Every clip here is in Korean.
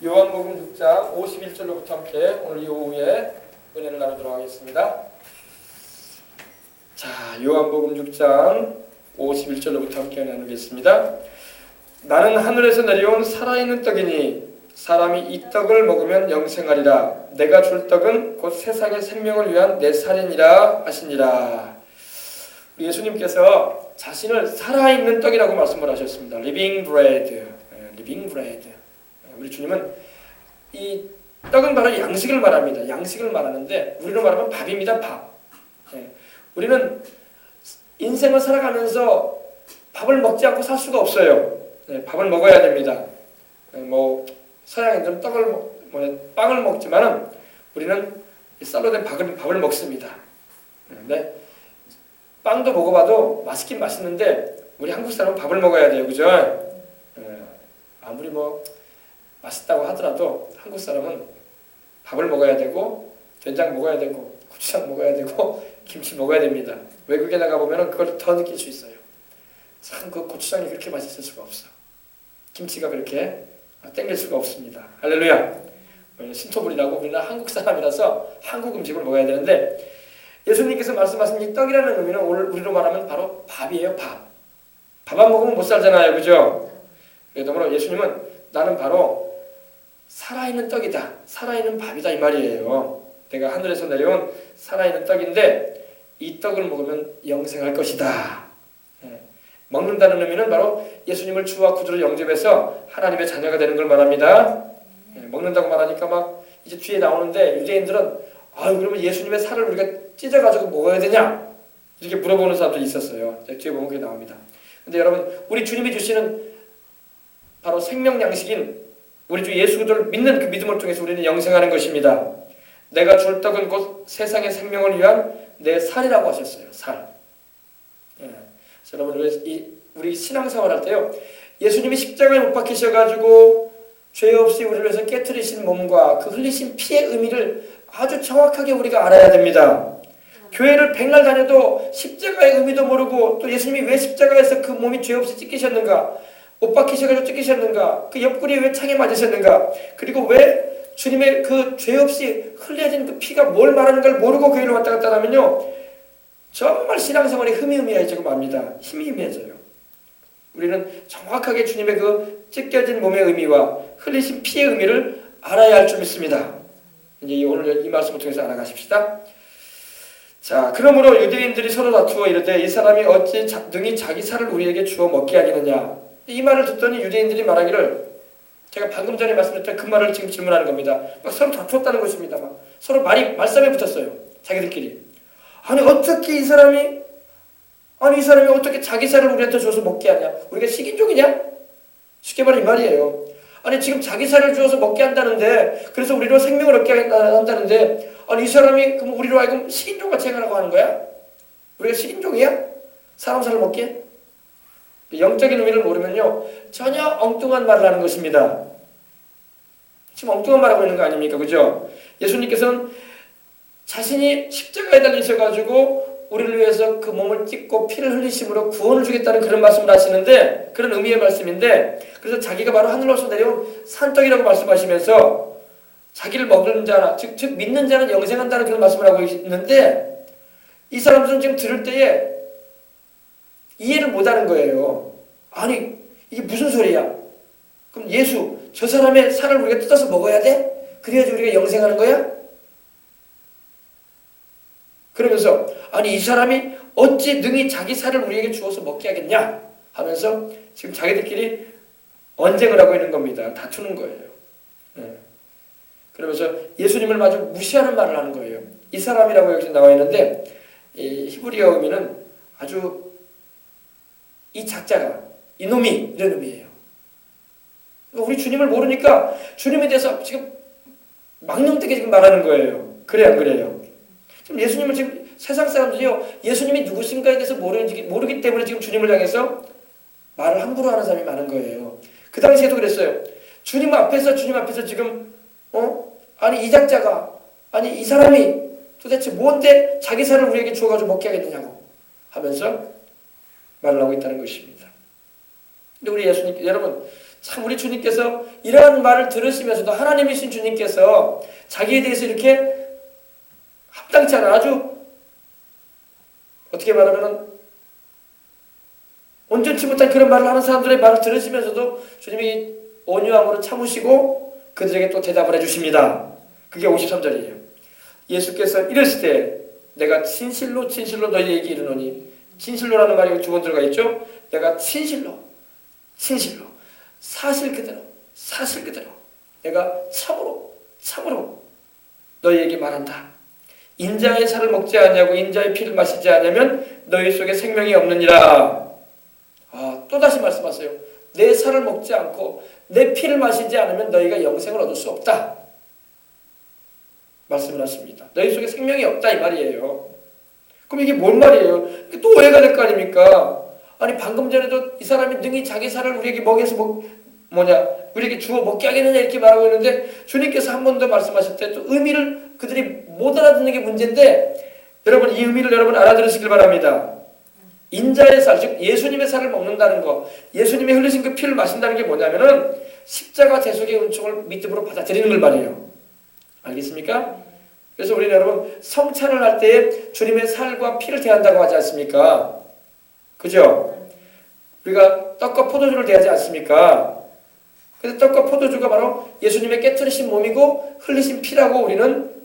요한복음 6장 51절로부터 함께 오늘 이 오후에 은혜를 나누도록 하겠습니다. 자, 요한복음 6장 51절로부터 함께 나누겠습니다. 나는 하늘에서 내려온 살아있는 떡이니 사람이 이 떡을 먹으면 영생하리라. 내가 줄 떡은 곧 세상의 생명을 위한 내 살이니라 하시니라. 예수님께서 자신을 살아있는 떡이라고 말씀을 하셨습니다. Living bread, living bread. 우리 주님은 이 떡은 바로 양식을 말합니다. 양식을 말하는데 우리로 말하면 밥입니다. 밥. 우리는 인생을 살아가면서 밥을 먹지 않고 살 수가 없어요. 밥을 먹어야 됩니다. 서양인들은 빵을 먹지만은 우리는 쌀로 된 밥을 먹습니다. 근데 빵도 먹어봐도 맛있긴 맛있는데 우리 한국 사람은 밥을 먹어야 돼요, 그죠? 아무리 맛있다고 하더라도 한국 사람은 밥을 먹어야 되고 된장 먹어야 되고 고추장 먹어야 되고 김치 먹어야 됩니다. 외국에 나가 보면은 그걸 더 느낄 수 있어요. 참 그 고추장이 그렇게 맛있을 수가 없어. 김치가 그렇게 땡길 수가 없습니다. 할렐루야. 신토불이라고 우리는 한국 사람이라서 한국 음식을 먹어야 되는데 예수님께서 말씀하신 이 떡이라는 의미는 오늘 우리로 말하면 바로 밥이에요. 밥 안 먹으면 못 살잖아요, 그죠? 그러므로 예수님은 나는 바로 살아있는 떡이다, 살아있는 밥이다 이 말이에요. 내가 하늘에서 내려온 살아있는 떡인데 이 떡을 먹으면 영생할 것이다. 먹는다는 의미는 바로 예수님을 주와 구주로 영접해서 하나님의 자녀가 되는 걸 말합니다. 먹는다고 말하니까 이제 뒤에 나오는데 유대인들은 그러면 예수님의 살을 우리가 찢어가지고 먹어야 되냐? 이렇게 물어보는 사람들이 있었어요. 뒤에 보면 그게 나옵니다. 근데 여러분, 우리 주님이 주시는 바로 생명 양식인 우리 주 예수 그리스도를 믿는 그 믿음을 통해서 우리는 영생하는 것입니다. 내가 줄 떡은 곧 세상의 생명을 위한 내 살이라고 하셨어요. 살. 여러분, 우리 신앙생활 할 때요, 예수님이 십자가에 못 박히셔가지고 죄 없이 우리를 위해서 깨트리신 몸과 그 흘리신 피의 의미를 아주 정확하게 우리가 알아야 됩니다. 교회를 백날 다녀도 십자가의 의미도 모르고 또 예수님이 왜 십자가에서 그 몸이 죄 없이 찢기셨는가, 못 박히셔가지고 찢기셨는가, 그 옆구리에 왜 창에 맞으셨는가, 그리고 왜 주님의 그 죄 없이 흘려진 그 피가 뭘 말하는가를 모르고 교회를 왔다 갔다 하면요, 정말 신앙생활이 흐미흐미해지고 맙니다. 힘이 희미해져요. 우리는 정확하게 주님의 그 찢겨진 몸의 의미와 흘리신 피의 의미를 알아야 할 줄 믿습니다. 이제 오늘 이 말씀을 통해서 알아가십시다. 자, 그러므로 유대인들이 서로 다투어 이르되 이 사람이 어찌 능히 자기 살을 우리에게 주어 먹게 하겠느냐. 이 말을 듣더니 유대인들이 말하기를, 제가 방금 전에 말씀드렸던 그 말을 지금 질문하는 겁니다. 서로 다투었다는 것입니다. 서로 말싸움에 붙었어요. 자기들끼리. 어떻게 이 사람이 어떻게 자기 살을 우리한테 줘서 먹게 하냐? 우리가 식인종이냐? 쉽게 말해 이 말이에요. 지금 자기 살을 주어서 먹게 한다는데, 그래서 우리로 생명을 얻게 한다는데, 이 사람이 그럼 우리로 하여금 식인종같이 행하라고 하는 거야? 우리가 식인종이야? 사람 살을 먹게? 영적인 의미를 모르면요, 전혀 엉뚱한 말을 하는 것입니다. 지금 엉뚱한 말하고 있는 거 아닙니까? 그죠? 예수님께서는 자신이 십자가에 달리셔가지고 우리를 위해서 그 몸을 찢고 피를 흘리심으로 구원을 주겠다는 그런 말씀을 하시는데, 그런 의미의 말씀인데, 그래서 자기가 바로 하늘로서 내려온 산떡이라고 말씀하시면서 자기를 먹는 자나, 즉 믿는 자는 영생한다는 그런 말씀을 하고 있는데, 이 사람들은 지금 들을 때에 이해를 못하는 거예요. 이게 무슨 소리야? 그럼 예수, 저 사람의 살을 우리가 뜯어서 먹어야 돼? 그래야지 우리가 영생하는 거야? 그러면서 이 사람이 어찌 능히 자기 살을 우리에게 주어서 먹게 하겠냐 하면서 지금 자기들끼리 언쟁을 하고 있는 겁니다. 다투는 거예요. 그러면서 예수님을 마주 무시하는 말을 하는 거예요. 이 사람이라고 여기 나와 있는데, 이 히브리어 의미는 아주 이 작자가, 이놈이, 이런 의미예요. 우리 주님을 모르니까 주님에 대해서 지금 망령되게 지금 말하는 거예요. 그래 안 그래요? 지금 예수님을 지금 세상 사람들이요, 예수님이 누구신가에 대해서 모르기 때문에 지금 주님을 향해서 말을 함부로 하는 사람이 많은 거예요. 그 당시에도 그랬어요. 주님 앞에서 지금 이 작자가, 이 사람이 도대체 뭔데 자기 살을 우리에게 주어가지고 먹게 하겠느냐고 하면서 말을 하고 있다는 것입니다. 근데 우리 예수님, 여러분, 참 우리 주님께서 이러한 말을 들으시면서도 하나님이신 주님께서 자기에 대해서 이렇게 합당치 않은 아주 어떻게 말하면 온전치 못한 그런 말을 하는 사람들의 말을 들으시면서도 주님이 온유함으로 참으시고 그들에게 또 대답을 해주십니다. 그게 53절이에요. 예수께서 이랬을 때 내가 진실로 진실로 너희에게 이르노니, 진실로라는 말이 두 번 들어가 있죠. 내가 진실로 사실 그대로 내가 참으로 너희에게 말한다. 인자의 살을 먹지 아니하고 인자의 피를 마시지 않으면 너희 속에 생명이 없느니라. 또다시 말씀하세요. 내 살을 먹지 않고 내 피를 마시지 않으면 너희가 영생을 얻을 수 없다. 말씀을 하십니다. 너희 속에 생명이 없다 이 말이에요. 그럼 이게 뭔 말이에요? 또 오해가 될 거 아닙니까? 아니 방금 전에도 이 사람이 능히 자기 살을 우리에게 먹여서 우리에게 주어 먹게 하겠느냐 이렇게 말하고 있는데 주님께서 한 번 더 말씀하실 때 또 의미를 그들이 못 알아듣는 게 문제인데 여러분 이 의미를 여러분 알아들으시길 바랍니다. 인자의 살, 즉 예수님의 살을 먹는다는 거, 예수님이 흘리신 그 피를 마신다는 게 뭐냐면은 십자가 대속의 은총을 믿음으로 받아들이는 걸 말해요. 알겠습니까? 그래서 우리는 여러분 성찬을 할 때에 주님의 살과 피를 대한다고 하지 않습니까? 그죠? 우리가 떡과 포도주를 대하지 않습니까? 그래서 떡과 포도주가 바로 예수님의 깨트리신 몸이고 흘리신 피라고 우리는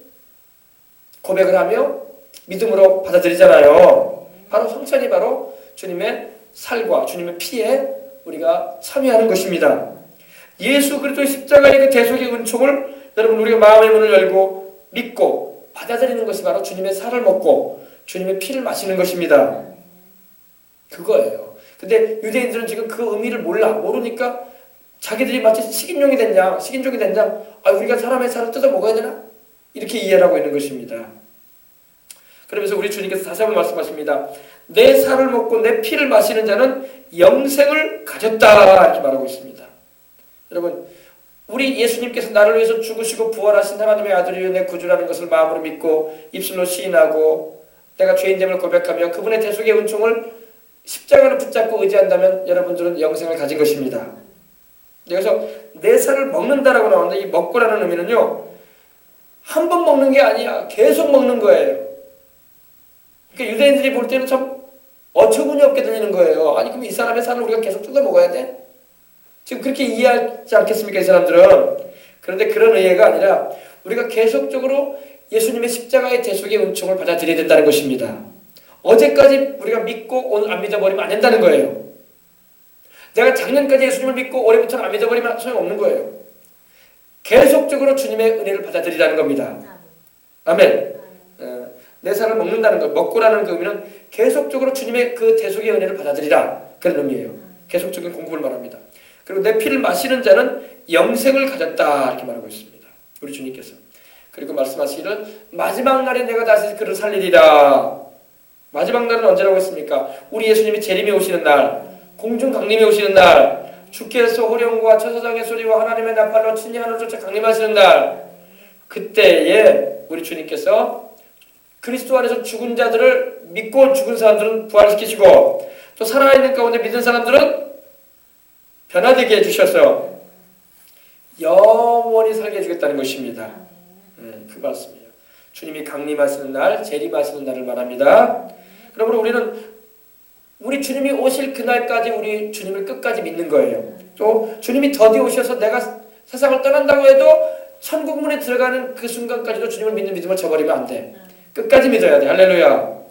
고백을 하며 믿음으로 받아들이잖아요. 바로 성찬이 바로 주님의 살과 주님의 피에 우리가 참여하는 것입니다. 예수 그리스도의 십자가의 그 대속의 은총을 여러분 우리가 마음의 문을 열고 믿고 받아들이는 것이 바로 주님의 살을 먹고 주님의 피를 마시는 것입니다. 그거예요. 근데 유대인들은 지금 그 의미를 모르니까 자기들이 마치 식인종이 됐냐 우리가 사람의 살을 뜯어 먹어야 되나? 이렇게 이해를 하고 있는 것입니다. 그러면서 우리 주님께서 다시 한번 말씀하십니다. 내 살을 먹고 내 피를 마시는 자는 영생을 가졌다 이렇게 말하고 있습니다. 여러분 우리 예수님께서 나를 위해서 죽으시고 부활하신 하나님의 아들이요 내 구주라는 것을 마음으로 믿고 입술로 시인하고 내가 죄인됨을 고백하며 그분의 대속의 은총을 십자가를 붙잡고 의지한다면 여러분들은 영생을 가진 것입니다. 그래서 내 살을 먹는다라고 나오는데 이 먹고라는 의미는요 한 번 먹는 게 아니야. 계속 먹는 거예요. 그러니까 유대인들이 볼 때는 참 어처구니 없게 들리는 거예요. 아니 그럼 이 사람의 살을 우리가 계속 뜯어 먹어야 돼? 지금 그렇게 이해하지 않겠습니까 이 사람들은? 그런데 그런 의미가 아니라 우리가 계속적으로 예수님의 십자가의 대속의 은총을 받아들여야 된다는 것입니다. 어제까지 우리가 믿고 오늘 안 믿어버리면 안 된다는 거예요. 내가 작년까지 예수님을 믿고 올해부터는 안 믿어버리면 소용없는 거예요. 계속적으로 주님의 은혜를 받아들이라는 겁니다. 아멘. 내 살을 먹는다는 것, 먹고라는 그 의미는 계속적으로 주님의 그 대속의 은혜를 받아들이라 그런 의미예요. 계속적인 공급을 말합니다. 그리고 내 피를 마시는 자는 영생을 가졌다 이렇게 말하고 있습니다. 우리 주님께서. 그리고 말씀하시기를 마지막 날에 내가 다시 그를 살리리라. 마지막 날은 언제라고 했습니까? 우리 예수님이 재림에 오시는 날, 공중 강림에 오시는 날, 주께서 호령과 천사장의 소리와 하나님의 나팔로 친히 하늘을 쫓아 강림하시는 날, 그때에 우리 주님께서 그리스도 안에서 죽은 자들을 믿고 죽은 사람들은 부활시키시고 또 살아있는 가운데 믿은 사람들은 변화되게 해주셔서 영원히 살게 해주겠다는 것입니다. 그 말씀이에요. 주님이 강림하시는 날, 재림하시는 날을 말합니다. 그러므로 우리는 우리 주님이 오실 그날까지 우리 주님을 끝까지 믿는 거예요. 또 주님이 더디 오셔서 내가 세상을 떠난다고 해도 천국문에 들어가는 그 순간까지도 주님을 믿는 믿음을 저버리면 안 돼. 끝까지 믿어야 돼. 할렐루야.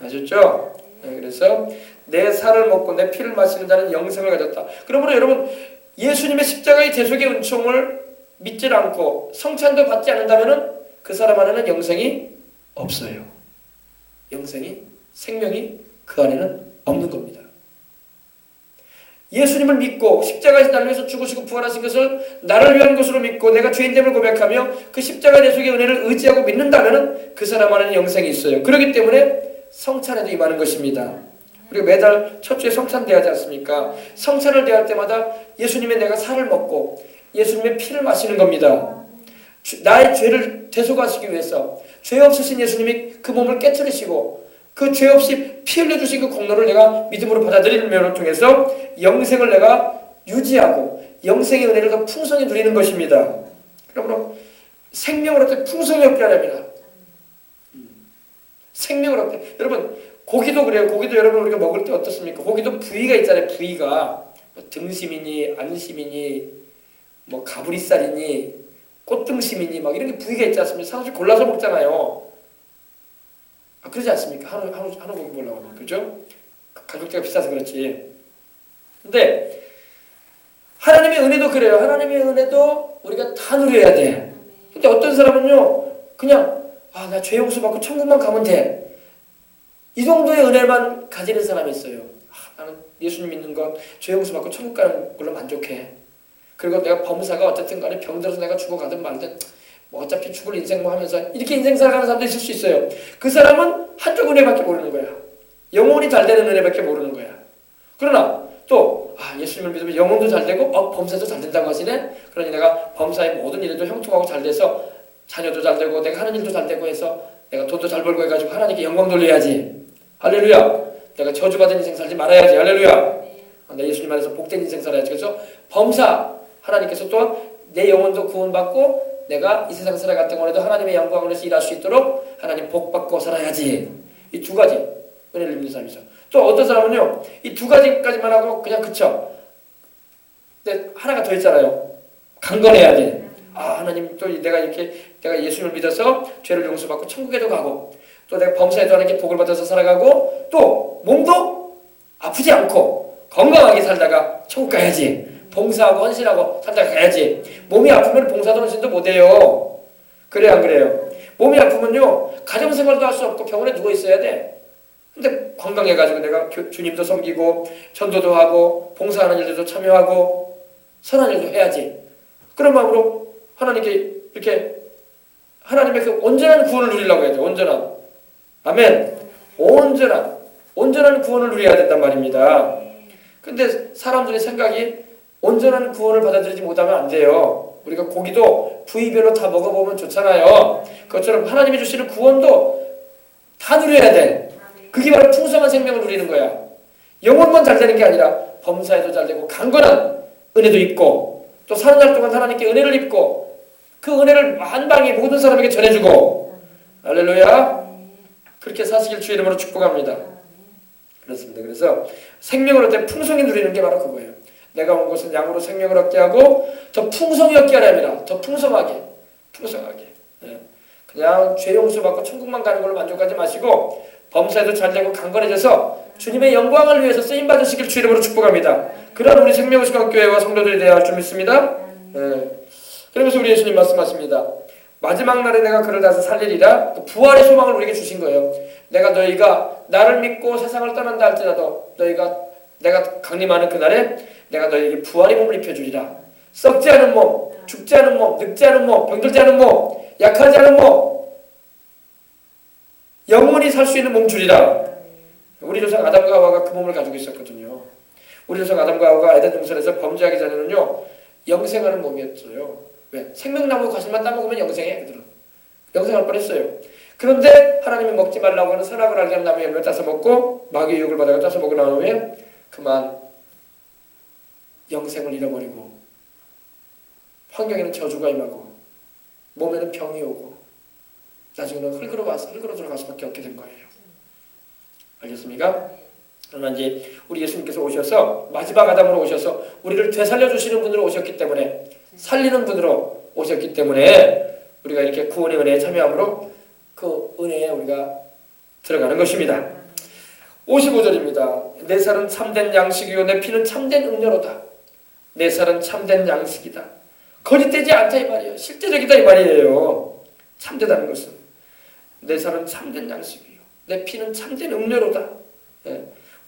아셨죠? 그래서 내 살을 먹고 내 피를 마시는 자는 영생을 가졌다. 그러므로 여러분 예수님의 십자가의 대속의 은총을 믿지 않고 성찬도 받지 않는다면 그 사람 안에는 영생이 없어요. 생명이 그 안에는 없는 겁니다. 예수님을 믿고 십자가에서 나를 위해서 죽으시고 부활하신 것을 나를 위한 것으로 믿고 내가 죄인됨을 고백하며 그 십자가 대속의 은혜를 의지하고 믿는다면 그 사람 안에는 영생이 있어요. 그렇기 때문에 성찬에도 임하는 것입니다. 우리가 매달 첫 주에 성찬 대하지 않습니까? 성찬을 대할 때마다 예수님의 내가 살을 먹고 예수님의 피를 마시는 겁니다. 나의 죄를 대속하시기 위해서 죄 없으신 예수님이 그 몸을 깨트리시고 그 죄 없이 피 흘려주신 그 공로를 내가 믿음으로 받아들이는 면을 통해서 영생을 내가 유지하고 영생의 은혜를 더 풍성히 누리는 것입니다. 그러므로 생명을 얻되 풍성히 얻게 하렵니다. 생명을 얻되. 여러분 고기도 그래요. 고기도 여러분 우리가 먹을 때 어떻습니까? 고기도 부위가 있잖아요. 부위가 뭐 등심이니 안심이니 뭐 가브리살이니 꽃등심이니 막 이런 게 부위가 있지 않습니까? 사람들이 골라서 먹잖아요. 그러지 않습니까? 한우 고기 먹으려고 하면. 그죠? 가격대가 비싸서 그렇지. 근데 하나님의 은혜도 그래요. 하나님의 은혜도 우리가 다 누려야 돼. 근데 어떤 사람은요, 그냥 나 죄 용서 받고 천국만 가면 돼. 이 정도의 은혜만 가지는 사람이 있어요. 나는 예수님 믿는 것, 죄 용서 받고 천국 가는 걸로 만족해. 그리고 내가 범사가 어쨌든 간에 병들어서 내가 죽어가든 말든 뭐 어차피 죽을 인생 뭐 하면서 이렇게 인생 살아가는 사람도 있을 수 있어요. 그 사람은 한쪽 은혜밖에 모르는 거야. 영혼이 잘 되는 은혜밖에 모르는 거야. 그러나 또 예수님을 믿으면 영혼도 잘 되고 범사도 잘 된다고 하시네. 그러니 내가 범사의 모든 일에도 형통하고 잘 돼서 자녀도 잘 되고 내가 하는 일도 잘 되고 해서 내가 돈도 잘 벌고 해가지고 하나님께 영광 돌려야지. 할렐루야. 내가 저주받은 인생 살지 말아야지. 할렐루야. 나 예수님 안에서 복된 인생 살아야지. 그래서 범사 하나님께서 또한 내 영혼도 구원받고 내가 이 세상 살아갔던 거라도 하나님의 영광을 위해서 일할 수 있도록 하나님 복받고 살아야지. 이 두 가지 은혜를 입는 사람이죠. 또 어떤 사람은요, 이 두 가지까지만 하고 그냥 그쳐. 근데 하나가 더 있잖아요. 강건해야 돼. 하나님 또 내가 예수님을 믿어서 죄를 용서받고 천국에도 가고 또 내가 범사에도 하나님께 복을 받아서 살아가고 또 몸도 아프지 않고 건강하게 살다가 천국 가야지. 봉사하고 헌신하고 살다가 가야지. 몸이 아프면 봉사도 헌신도 못해요. 그래요 안 그래요? 몸이 아프면요 가정생활도 할 수 없고 병원에 누워 있어야 돼. 근데 건강해가지고 내가 주님도 섬기고 전도도 하고 봉사하는 일들도 참여하고 선한 일도 해야지. 그런 마음으로 하나님께 이렇게 하나님의 그 온전한 구원을 누리려고 해야죠. 온전한. 아멘. 온전한 구원을 누려야 된단 말입니다. 근데 사람들의 생각이 온전한 구원을 받아들이지 못하면 안 돼요. 우리가 고기도 부위별로 다 먹어보면 좋잖아요. 그것처럼 하나님이 주시는 구원도 다 누려야 돼. 그게 바로 풍성한 생명을 누리는 거야. 영혼만 잘 되는 게 아니라 범사에도 잘 되고 강건한 은혜도 있고 또 사는 날 동안 하나님께 은혜를 입고 그 은혜를 만방에 모든 사람에게 전해주고 할렐루야. 그렇게 사시길 주의 이름으로 축복합니다. 그렇습니다. 그래서 생명을 얻되 풍성히 누리는 게 바로 그거예요. 내가 온 곳은 양으로 생명을 얻게 하고 더 풍성히 얻게 하려 합니다. 더 풍성하게. 그냥 죄 용서 받고 천국만 가는 걸로 만족하지 마시고 범사에도 잘 되고 강건해져서 주님의 영광을 위해서 쓰임 받으시길 주 이름으로 축복합니다. 그런 우리 생명시간교회와 성도들이 되어야 할 줄 믿습니다. 그러면서 우리 예수님 말씀하십니다. 마지막 날에 내가 그를 다시 살리리라. 부활의 소망을 우리에게 주신 거예요. 너희가 나를 믿고 세상을 떠난다 할지라도 내가 강림하는 그날에 내가 너희에게 부활의 몸을 입혀주리라. 썩지 않은 몸, 죽지 않은 몸, 늙지 않은 몸, 병들지 않은 몸, 약하지 않은 몸, 영원히 살 수 있는 몸 주리라. 우리 조상 아담과 하와가 그 몸을 가지고 있었거든요. 우리 조상 아담과 하와가 에덴 동산에서 범죄하기 전에는요 영생하는 몸이었어요. 왜? 생명나무 과실만 따먹으면 영생해. 그들은 영생할 뻔했어요. 그런데 하나님이 먹지 말라고 하는 선악을 알게 하는 나무 열매를 따서 먹고 마귀의 유혹을 받아서 따서 먹고 나오면 그만 영생을 잃어버리고 환경에는 저주가 임하고 몸에는 병이 오고 나중에는 흙으로 들어갈 수밖에 없게 된 거예요. 알겠습니까? 그러나 이제 우리 예수님께서 오셔서 마지막 아담으로 오셔서 우리를 되살려 주시는 분으로 오셨기 때문에 살리는 분으로 오셨기 때문에 우리가 이렇게 구원의 은혜에 참여함으로 그 은혜에 우리가 들어가는 것입니다. 55절입니다. 내 살은 참된 양식이요 내 피는 참된 음료로다. 내 살은 참된 양식이다. 거짓되지 않다 이 말이에요. 실제적이다 이 말이에요. 참되다는 것은 내 살은 참된 양식이요 내 피는 참된 음료로다.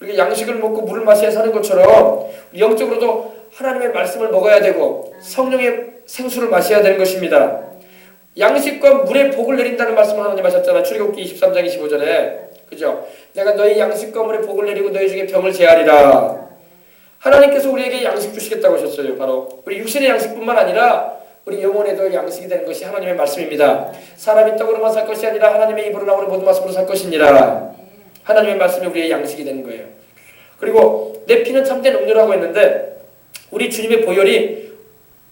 우리가 양식을 먹고 물을 마셔야 사는 것처럼 영적으로도 하나님의 말씀을 먹어야 되고 성령의 생수를 마셔야 되는 것입니다. 양식과 물의 복을 내린다는 말씀을 하나님 하셨잖아요. 출애굽기 23장 25절에 그죠? 내가 너희 양식과 물의 복을 내리고 너희 중에 병을 제하리라. 하나님께서 우리에게 양식 주시겠다고 하셨어요. 바로 우리 육신의 양식뿐만 아니라 우리 영혼에도 양식이 되는 것이 하나님의 말씀입니다. 사람이 떡으로만 살 것이 아니라 하나님의 입으로 나오는 모든 말씀으로 살 것이니라. 하나님의 말씀이 우리의 양식이 되는 거예요. 그리고 내 피는 참된 음료라고 했는데 우리 주님의 보혈이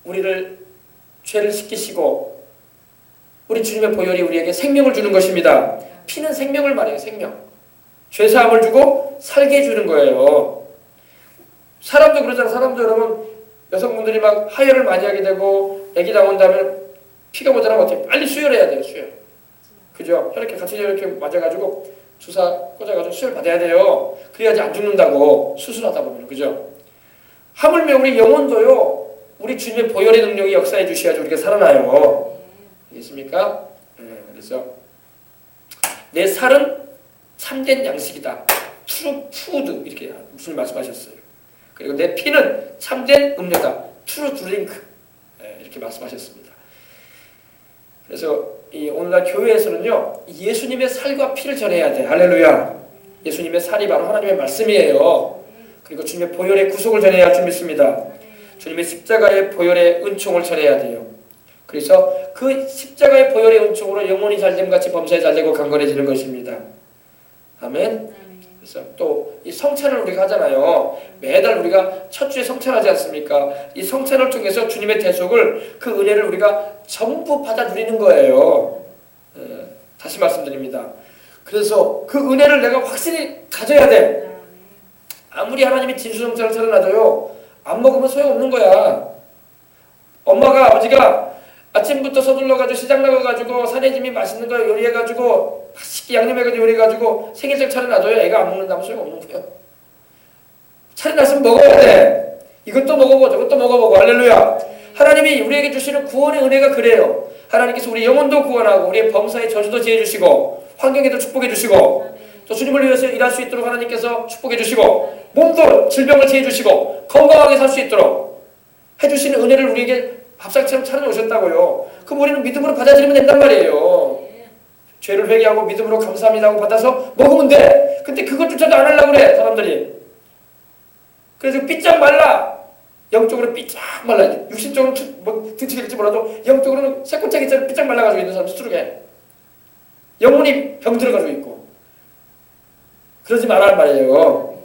우리를 죄를 씻기시고 우리 주님의 보혈이 우리에게 생명을 주는 것입니다. 피는 생명을 말해요. 생명. 죄사함을 주고 살게 해주는 거예요. 사람도 그러잖아요. 사람도 여러분 여성분들이 막 하혈을 많이 하게 되고 아기 나온다면 피가 모자라면 어떻게 빨리 수혈해야 돼요. 수혈. 그죠? 혈액 같이 이렇게 맞아가지고 주사 꽂아가지고 수혈 받아야 돼요. 그래야지 안 죽는다고 수술하다 보면. 그죠? 하물며 우리 영혼도요. 우리 주님의 보혈의 능력이 역사해 주셔야지 우리가 살아나요. 알겠습니까? 그래서 내 살은 참된 양식이다. 트루 푸드 이렇게 무슨 말씀하셨어요. 그리고 내 피는 참된 음료다. 트루 드링크 이렇게 말씀하셨습니다. 그래서 이 오늘날 교회에서는요. 예수님의 살과 피를 전해야 돼. 할렐루야. 예수님의 살이 바로 하나님의 말씀이에요. 그리고 주님의 보혈의 구속을 전해야 할 줄 믿습니다. 주님의 십자가의 보혈의 은총을 전해야 돼요. 그래서 그 십자가의 보혈의 은총으로 영혼이 잘됨 같이 범사에 잘되고 강건해지는 것입니다. 아멘. 그래서 또 이 성찬을 우리가 하잖아요. 매달 우리가 첫 주에 성찬하지 않습니까? 이 성찬을 통해서 주님의 대속을 그 은혜를 우리가 전부 받아 누리는 거예요. 다시 말씀드립니다. 그래서 그 은혜를 내가 확실히 가져야 돼. 아무리 하나님이 진수성찬을 차려놔도요. 안 먹으면 소용없는 거야. 엄마가 아버지가 아침부터 서둘러가지고 시장 나가가지고 사내짐이 맛있는 거 요리해가지고 맛있게 양념해가지고 요리해가지고 생일상 차려놔줘요. 애가 안 먹는다면 소용없는 거예요. 차려놨으면 먹어야 돼. 이것도 먹어보고 저것도 먹어보고. 할렐루야. 하나님이 우리에게 주시는 구원의 은혜가 그래요. 하나님께서 우리 영혼도 구원하고 우리의 범사의 저주도 지어주시고 환경에도 축복해주시고 또 주님을 위해서 일할 수 있도록 하나님께서 축복해주시고 몸도 질병을 지어주시고 건강하게 살 수 있도록 해주시는 은혜를 우리에게 밥상처럼 차려놓으셨다고요. 그럼 우리는 믿음으로 받아들이면 된단 말이에요. 죄를 회개하고 믿음으로 감사합니다 하고 받아서 먹으면 돼. 근데 그것조차도 안 하려고 그래 사람들이. 그래서 삐짝 말라. 영적으로 삐짝 말라. 육신적으로 뭐 등치길지 몰라도 영적으로는 새꼬챙이처럼 삐짝 말라가지고 있는 사람 수두룩해. 영혼이 병들어가지고 있고. 그러지 말란 말이에요.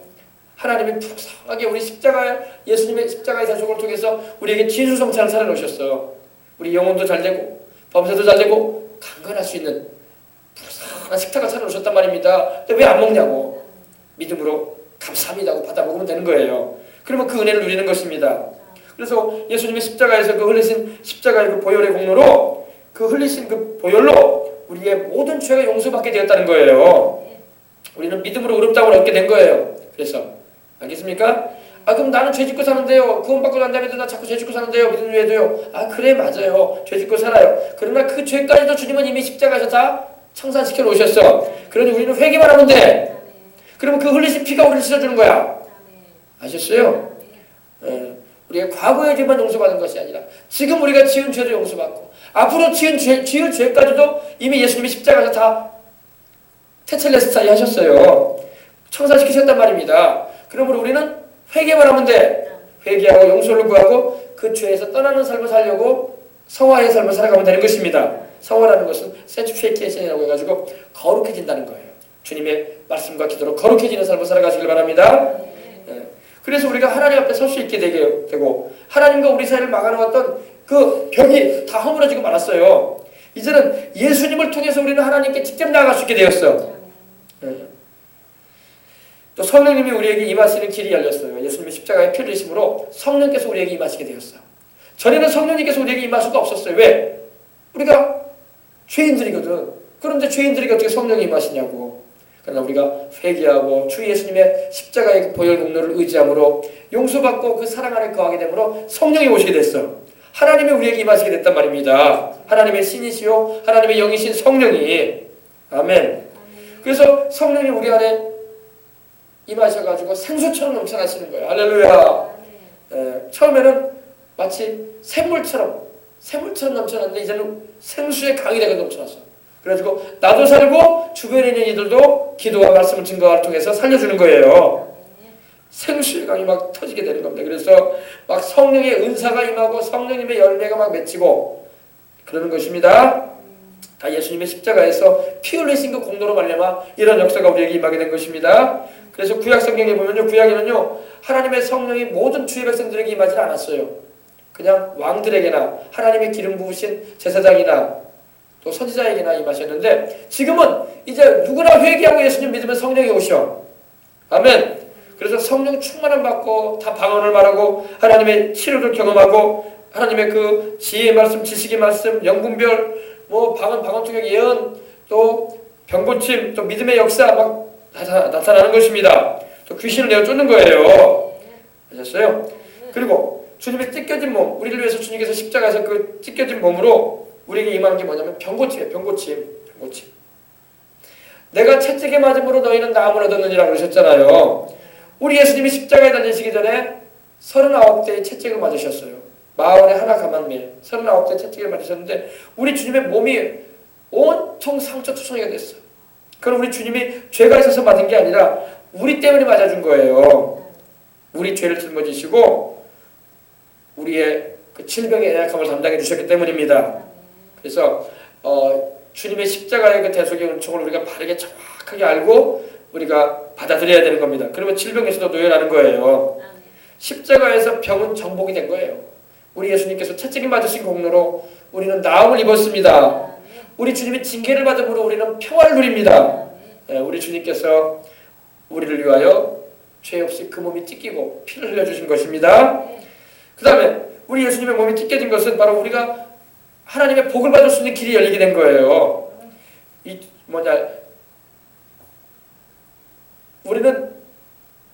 하나님이 풍성하게 우리 예수님의 십자가의 대속을 통해서 우리에게 진수성찬을 차려놓으셨어요. 우리 영혼도 잘되고 범사도 잘되고 강건할 수 있는 풍성한 식탁을 차려놓으셨단 말입니다. 근데 왜 안 먹냐고. 믿음으로 감사합니다 하고 받아 먹으면 되는 거예요. 그러면 그 은혜를 누리는 것입니다. 그래서 예수님의 십자가에서 그 흘리신 십자가의 그 보혈의 공로로 그 흘리신 그 보혈로 우리의 모든 죄가 용서받게 되었다는 거예요. 우리는 믿음으로 의롭다함을 얻게 된 거예요. 그래서 알겠습니까? 그럼 나는 죄 짓고 사는데요. 구원받고 난 다음에도 나 자꾸 죄 짓고 사는데요. 믿음 외에도요. 그래 맞아요. 죄 짓고 살아요. 그러나 그 죄까지도 주님은 이미 십자가에서 다 청산시켜 놓으셨어. 그러니 우리는 회개만 하면 돼. 그러면 그 흘리신 피가 우리를 씻어주는 거야. 아셨어요? 우리가 과거의 죄만 용서받은 것이 아니라 지금 우리가 지은 죄도 용서받고 앞으로 지은 죄까지도 이미 예수님이 십자가에서 다 테첼레스타이 하셨어요. 청산시키셨단 말입니다. 그러므로 우리는 회개만 하면 돼. 회개하고 용서를 구하고 그 죄에서 떠나는 삶을 살려고 성화의 삶을 살아가면 되는 것입니다. 성화라는 것은 세추피케이션이라고 해가지고 거룩해진다는 거예요. 주님의 말씀과 기도로 거룩해지는 삶을 살아가시길 바랍니다. 그래서 우리가 하나님 앞에 설 수 있게 되고 하나님과 우리 사이를 막아놓았던 그 벽이 다 허물어지고 말았어요. 이제는 예수님을 통해서 우리는 하나님께 직접 나아갈 수 있게 되었어. 또 성령님이 우리에게 임하시는 길이 열렸어요. 예수님의 십자가의 피를 흘리심으로 성령께서 우리에게 임하시게 되었어. 전에는 성령님께서 우리에게 임할 수가 없었어요. 왜? 우리가 죄인들이거든. 그런데 죄인들이 어떻게 성령이 임하시냐고. 그러나 우리가 회개하고 주 예수님의 십자가의 보혈 공로를 의지함으로 용서받고 그 사랑 안에 거하게 되므로 성령이 오시게 됐어. 하나님이 우리에게 임하시게 됐단 말입니다. 하나님의 신이시요 하나님의 영이신 성령이. 아멘. 그래서 성령이 우리 안에 임하셔가지고 생수처럼 넘쳐나시는 거예요. 할렐루야. 처음에는 마치 샘물처럼 넘쳐났는데 이제는 생수의 강이 되고 넘쳐났어. 그래가지고 나도 살고 주변에 있는 이들도 기도와 말씀을 증거를 통해서 살려주는 거예요. 생수의 강이 막 터지게 되는 겁니다. 그래서 막 성령의 은사가 임하고 성령님의 열매가 막 맺히고 그러는 것입니다. 다 예수님의 십자가에서 피 흘리신 그 공로로 말미암아 이런 역사가 우리에게 임하게 된 것입니다. 그래서 구약 성경에 보면요, 구약에는요 하나님의 성령이 모든 주의 백성들에게 임하지 않았어요. 그냥 왕들에게나 하나님의 기름 부으신 제사장이나 또 선지자에게나 임하셨는데, 지금은 이제 누구나 회개하고 예수님 믿으면 성령이 오셔. 아멘. 그래서 성령 충만함 받고 다 방언을 말하고 하나님의 치료를 경험하고 하나님의 그 지혜의 말씀, 지식의 말씀, 영분별, 뭐 방언 통역 예언, 또 병고침, 또 믿음의 역사 막 나타나는 것입니다. 또 귀신을 내어 쫓는 거예요. 아셨어요? 그리고 주님의 찢겨진 몸, 우리를 위해서 주님께서 십자가에서 그 찢겨진 몸으로 우리에게 임하는 게 뭐냐면 병고침이에요. 병고침. 내가 채찍에 맞음으로 너희는 나음을 얻었느니라 그러셨잖아요. 우리 예수님이 십자가에 달리시기 전에 39대의 채찍을 맞으셨어요. 마을에 하나 가만매 39대 채찍을 맞으셨는데 우리 주님의 몸이 온통 상처투성이가 됐어요. 그럼 우리 주님이 죄가 있어서 맞은 게 아니라 우리 때문에 맞아준 거예요. 우리 죄를 짊어지시고 우리의 그 질병의 연약함을 담당해 주셨기 때문입니다. 그래서 주님의 십자가의 그 대속의 은총을 우리가 바르게 정확하게 알고 우리가 받아들여야 되는 겁니다. 그러면 질병에서도 노연하는 거예요. 십자가에서 병은 정복이 된 거예요. 우리 예수님께서 채찍을 맞으신 공로로 우리는 나음을 입었습니다. 우리 주님이 징계를 받음으로 우리는 평화를 누립니다. 우리 주님께서 우리를 위하여 죄 없이 그 몸이 찢기고 피를 흘려주신 것입니다. 그 다음에 우리 예수님의 몸이 찢겨진 것은 바로 우리가 하나님의 복을 받을 수 있는 길이 열리게 된 거예요. 우리는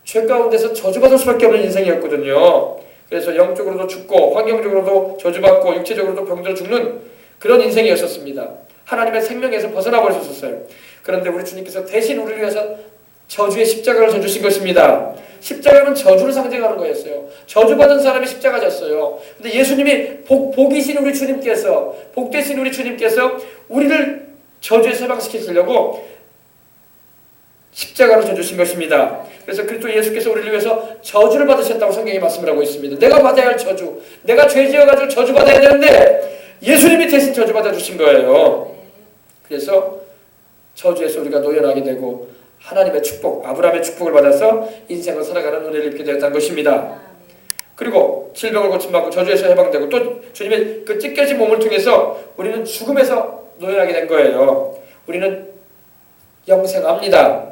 죄 가운데서 저주받을 수밖에 없는 인생이었거든요. 그래서 영적으로도 죽고 환경적으로도 저주받고 육체적으로도 병들어 죽는 그런 인생이었었습니다. 하나님의 생명에서 벗어나 버리셨어요. 그런데 우리 주님께서 대신 우리를 위해서 저주의 십자가를 져주신 것입니다. 십자가는 저주를 상징하는 거였어요. 저주받은 사람이 십자가 졌어요. 근데 예수님이 복이신 우리 주님께서, 복되신 우리 주님께서 우리를 저주에서 해방시키시려고 십자가를 져주신 것입니다. 그래서 그리스도 예수께서 우리를 위해서 저주를 받으셨다고 성경이 말씀을 하고 있습니다. 내가 받아야 할 저주, 내가 죄 지어가지고 저주받아야 되는데 예수님이 대신 저주받아 주신 거예요. 그래서 저주에서 우리가 노연하게 되고 하나님의 축복, 아브라함의 축복을 받아서 인생을 살아가는 은혜를 입게 되었다는 것입니다. 그리고 질병을 고침받고 저주에서 해방되고 또 주님의 그 찢겨진 몸을 통해서 우리는 죽음에서 노연하게 된 거예요. 우리는 영생합니다.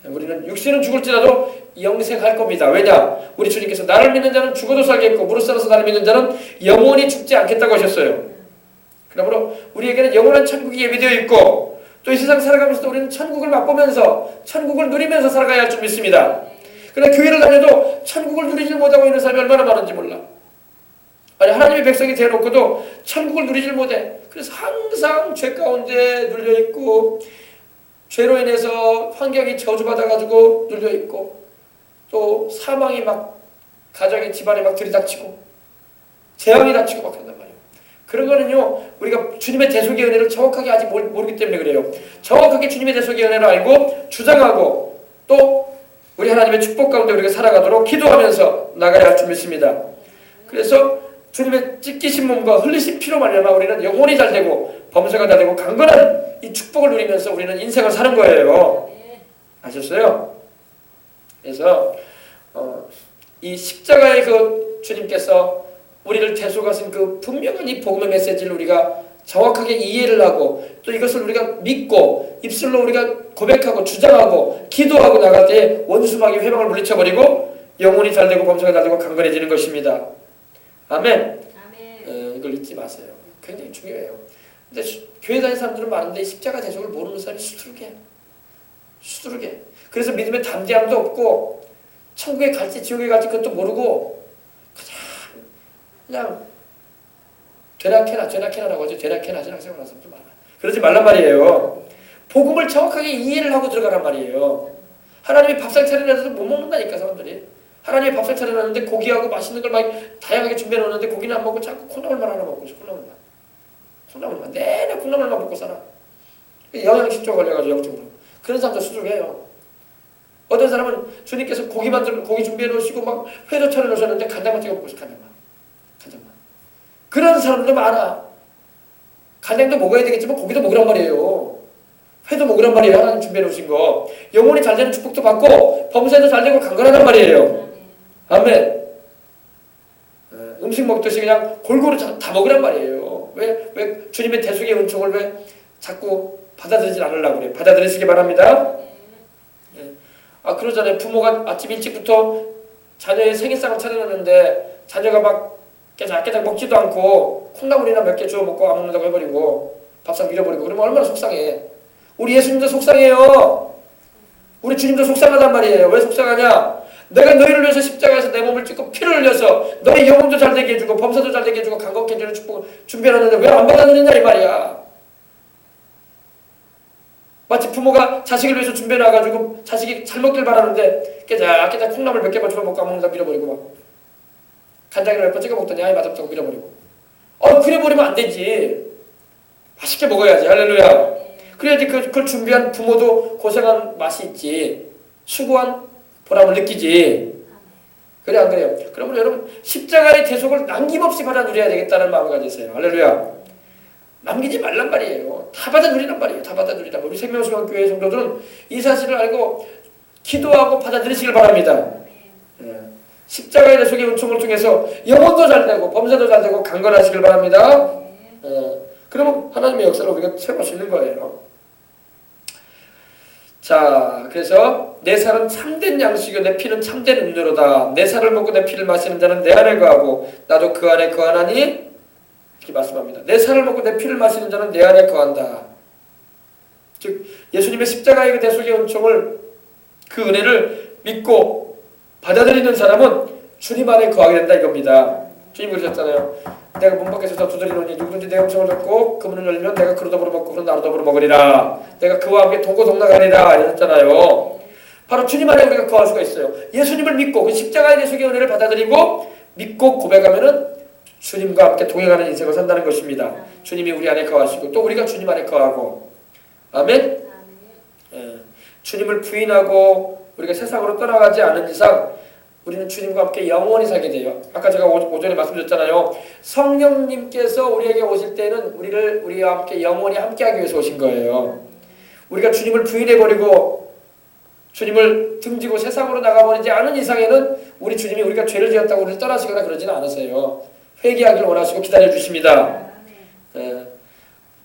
우리는 육신은 죽을지라도 영생할 겁니다. 왜냐? 우리 주님께서 나를 믿는 자는 죽어도 살겠고 무릇 살아서 나를 믿는 자는 영원히 죽지 않겠다고 하셨어요. 그러므로 우리에게는 영원한 천국이 예비되어 있고 또 이 세상 살아가면서도 우리는 천국을 맛보면서 천국을 누리면서 살아가야 할 줄 믿습니다. 그러나 교회를 다녀도 천국을 누리지 못하고 있는 사람이 얼마나 많은지 몰라. 아니 하나님의 백성이 되어놓고도 천국을 누리질 못해. 그래서 항상 죄 가운데 눌려있고 죄로 인해서 환경이 저주받아가지고 눌려있고 또 사망이 막 가정의 집안에 막 들이닥치고 재앙이 닥치고 막 한단 말이에요. 그런 거는요 우리가 주님의 대속의 은혜를 정확하게 아직 모르기 때문에 그래요. 정확하게 주님의 대속의 은혜를 알고 주장하고 또 우리 하나님의 축복 가운데 우리가 살아가도록 기도하면서 나가야 할 줄 믿습니다. 그래서 주님의 찢기신 몸과 흘리신 피로 말미암아 우리는 영혼이 잘되고 범사가 잘되고 강건한 이 축복을 누리면서 우리는 인생을 사는 거예요. 아셨어요? 그래서 이 십자가의 그 주님께서 우리를 대속하신 그 분명한 이 복음의 메시지를 우리가 정확하게 이해를 하고 또 이것을 우리가 믿고 입술로 우리가 고백하고 주장하고 기도하고 나갈 때 원수마귀 회방을 물리쳐버리고 영혼이 잘되고 범사가 잘되고 강건해지는 것입니다. 아멘. 이걸 잊지 마세요. 굉장히 중요해요. 근데 교회 다니는 사람들은 많은데 십자가 대속을 모르는 사람이 수두룩해. 그래서 믿음의 담대함도 없고 천국에 갈지 지옥에 갈지 그것도 모르고 그냥 되나케나라고 하죠. 되나케나 신앙생활하는 사람도 많아. 그러지 말란 말이에요. 복음을 정확하게 이해를 하고 들어가란 말이에요. 하나님이 밥상 차려놨는데 못 먹는다니까 사람들이. 하나님이 밥상 차려놨는데 고기하고 맛있는 걸 막 다양하게 준비해 놓는데 고기는 안 먹고 자꾸 콩나물만 하나 먹고 있어. 콩나물만 내내 콩나물만 먹고 살아. 영양실조 걸려가지고 영적으로. 그런 사람도 수두룩해요. 어떤 사람은 주님께서 고기 준비해 놓으시고 막 회도 차려 놓으셨는데 간장만 찍어 먹고 있어. 간장만. 그런 사람도 많아. 간장도 먹어야 되겠지만 고기도 먹으란 말이에요. 회도 먹으란 말이에요. 하나님 준비해 놓으신 거. 영혼이 잘 되는 축복도 받고 범사에도 잘 되고 강건하단 말이에요. 아멘. 음식 먹듯이 그냥 골고루 다 먹으란 말이에요. 왜 주님의 대속의 은총을 왜 자꾸 받아들이지 않으려고 그래요. 받아들이시기 바랍니다. 그러잖아요. 부모가 아침 일찍부터 자녀의 생일상을 차려놨는데 자녀가 막 깨작깨작 먹지도 않고 콩나물이나 몇 개 주워 먹고 안 먹는다고 해버리고 밥상 밀어버리고 그러면 얼마나 속상해. 우리 예수님도 속상해요. 우리 주님도 속상하단 말이에요. 왜 속상하냐? 내가 너희를 위해서 십자가에서 내 몸을 찢고 피를 흘려서 너희 영혼도 잘 되게 해주고 범사도 잘 되게 해주고 강건케 해주는 축복을 준비해놨는데 왜 안 받아들이냐 이 말이야. 마치 부모가 자식을 위해서 준비해놔가지고 자식이 잘 먹길 바라는데 깨작깨작 콩나물 몇 개만 주워 먹고 안 먹는다 밀어버리고 막 간장이나 몇 번 찍어 먹더니 아이 맛없다고 밀어버리고 그래 버리면 안 되지. 맛있게 먹어야지. 할렐루야. 그래야지 그걸 준비한 부모도 고생한 맛이 있지. 수고한 보람을 느끼지. 그래 안 그래요? 그러면 여러분 십자가의 대속을 남김없이 받아 누려야 되겠다는 마음을 가지세요. 할렐루야. 남기지 말란 말이에요. 다 받아 누리란 말이에요. 다 받아 누리란 말이에요. 우리 생명수강교회 성도들은 이 사실을 알고 기도하고 받아들이시길 바랍니다. 십자가의 대속의 은총을 통해서 영혼도 잘되고 범사도 잘되고 강건하시길 바랍니다. 그러면 하나님의 역사를 우리가 체험할 수 있는 거예요. 자, 그래서 내 살은 참된 양식이요 내 피는 참된 음료로다. 내 살을 먹고 내 피를 마시는 자는 내 안에 거하고 나도 그 안에 거하나니 이렇게 말씀합니다. 내 살을 먹고 내 피를 마시는 자는 내 안에 거한다. 즉 예수님의 십자가의 그 대속의 은총을 그 은혜를 믿고 받아들이는 사람은 주님 안에 거하게 된다 이겁니다. 주님 그러셨잖아요. 내가 문 밖에 서서 두드리노니 누구든지 내 음성을 듣고 그 문을 열면 내가 그로 더불어 먹고 그는 나로 더불어 먹으리라. 내가 그와 함께 동고동락하리라 이랬잖아요. 바로 주님 안에 우리가 거할 수가 있어요. 예수님을 믿고 그 십자가의 대속의 은혜를 받아들이고 믿고 고백하면은 주님과 함께 동행하는 인생을 산다는 것입니다. 주님이 우리 안에 거하시고 또 우리가 주님 안에 거하고. 아멘. 주님을 부인하고 우리가 세상으로 떠나가지 않은 이상 우리는 주님과 함께 영원히 살게 돼요. 아까 제가 오전에 말씀드렸잖아요. 성령님께서 우리에게 오실 때는 우리와 함께 영원히 함께하기 위해서 오신 거예요. 우리가 주님을 부인해버리고 주님을 등지고 세상으로 나가버리지 않은 이상에는 우리 주님이 우리가 죄를 지었다고 우리를 떠나시거나 그러지는 않으세요. 회개하기를 원하시고 기다려주십니다.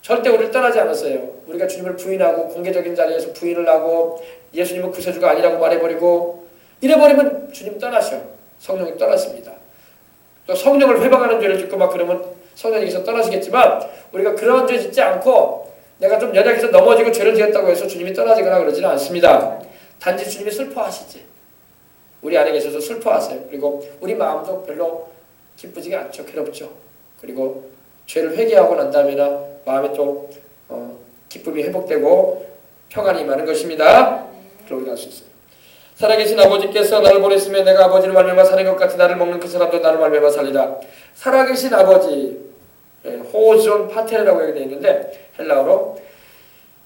절대 우리를 떠나지 않았어요. 우리가 주님을 부인하고 공개적인 자리에서 부인을 하고 예수님은 구세주가 아니라고 말해버리고 이래버리면 주님 떠나셔. 성령이 떠났습니다. 또 성령을 회방하는 죄를 짓고 막 그러면 성령님께서 떠나시겠지만 우리가 그런 죄 짓지 않고 내가 좀 연약해서 넘어지고 죄를 지었다고 해서 주님이 떠나지거나 그러지는 않습니다. 단지 주님이 슬퍼하시지. 우리 안에 계셔서 슬퍼하세요. 그리고 우리 마음도 별로 기쁘지가 않죠. 괴롭죠. 그리고 죄를 회개하고 난 다음에나 마음에 또 기쁨이 회복되고 평안이 임하는 것입니다. 그러게 할 수 있어요. 살아계신 아버지께서 나를 보냈으면 내가 아버지를 말미암아 사는 것 같이 나를 먹는 그 사람도 나를 말미암아 살리라. 살아계신 아버지, 호존 파테르라고 여기 되어 있는데 헬라어로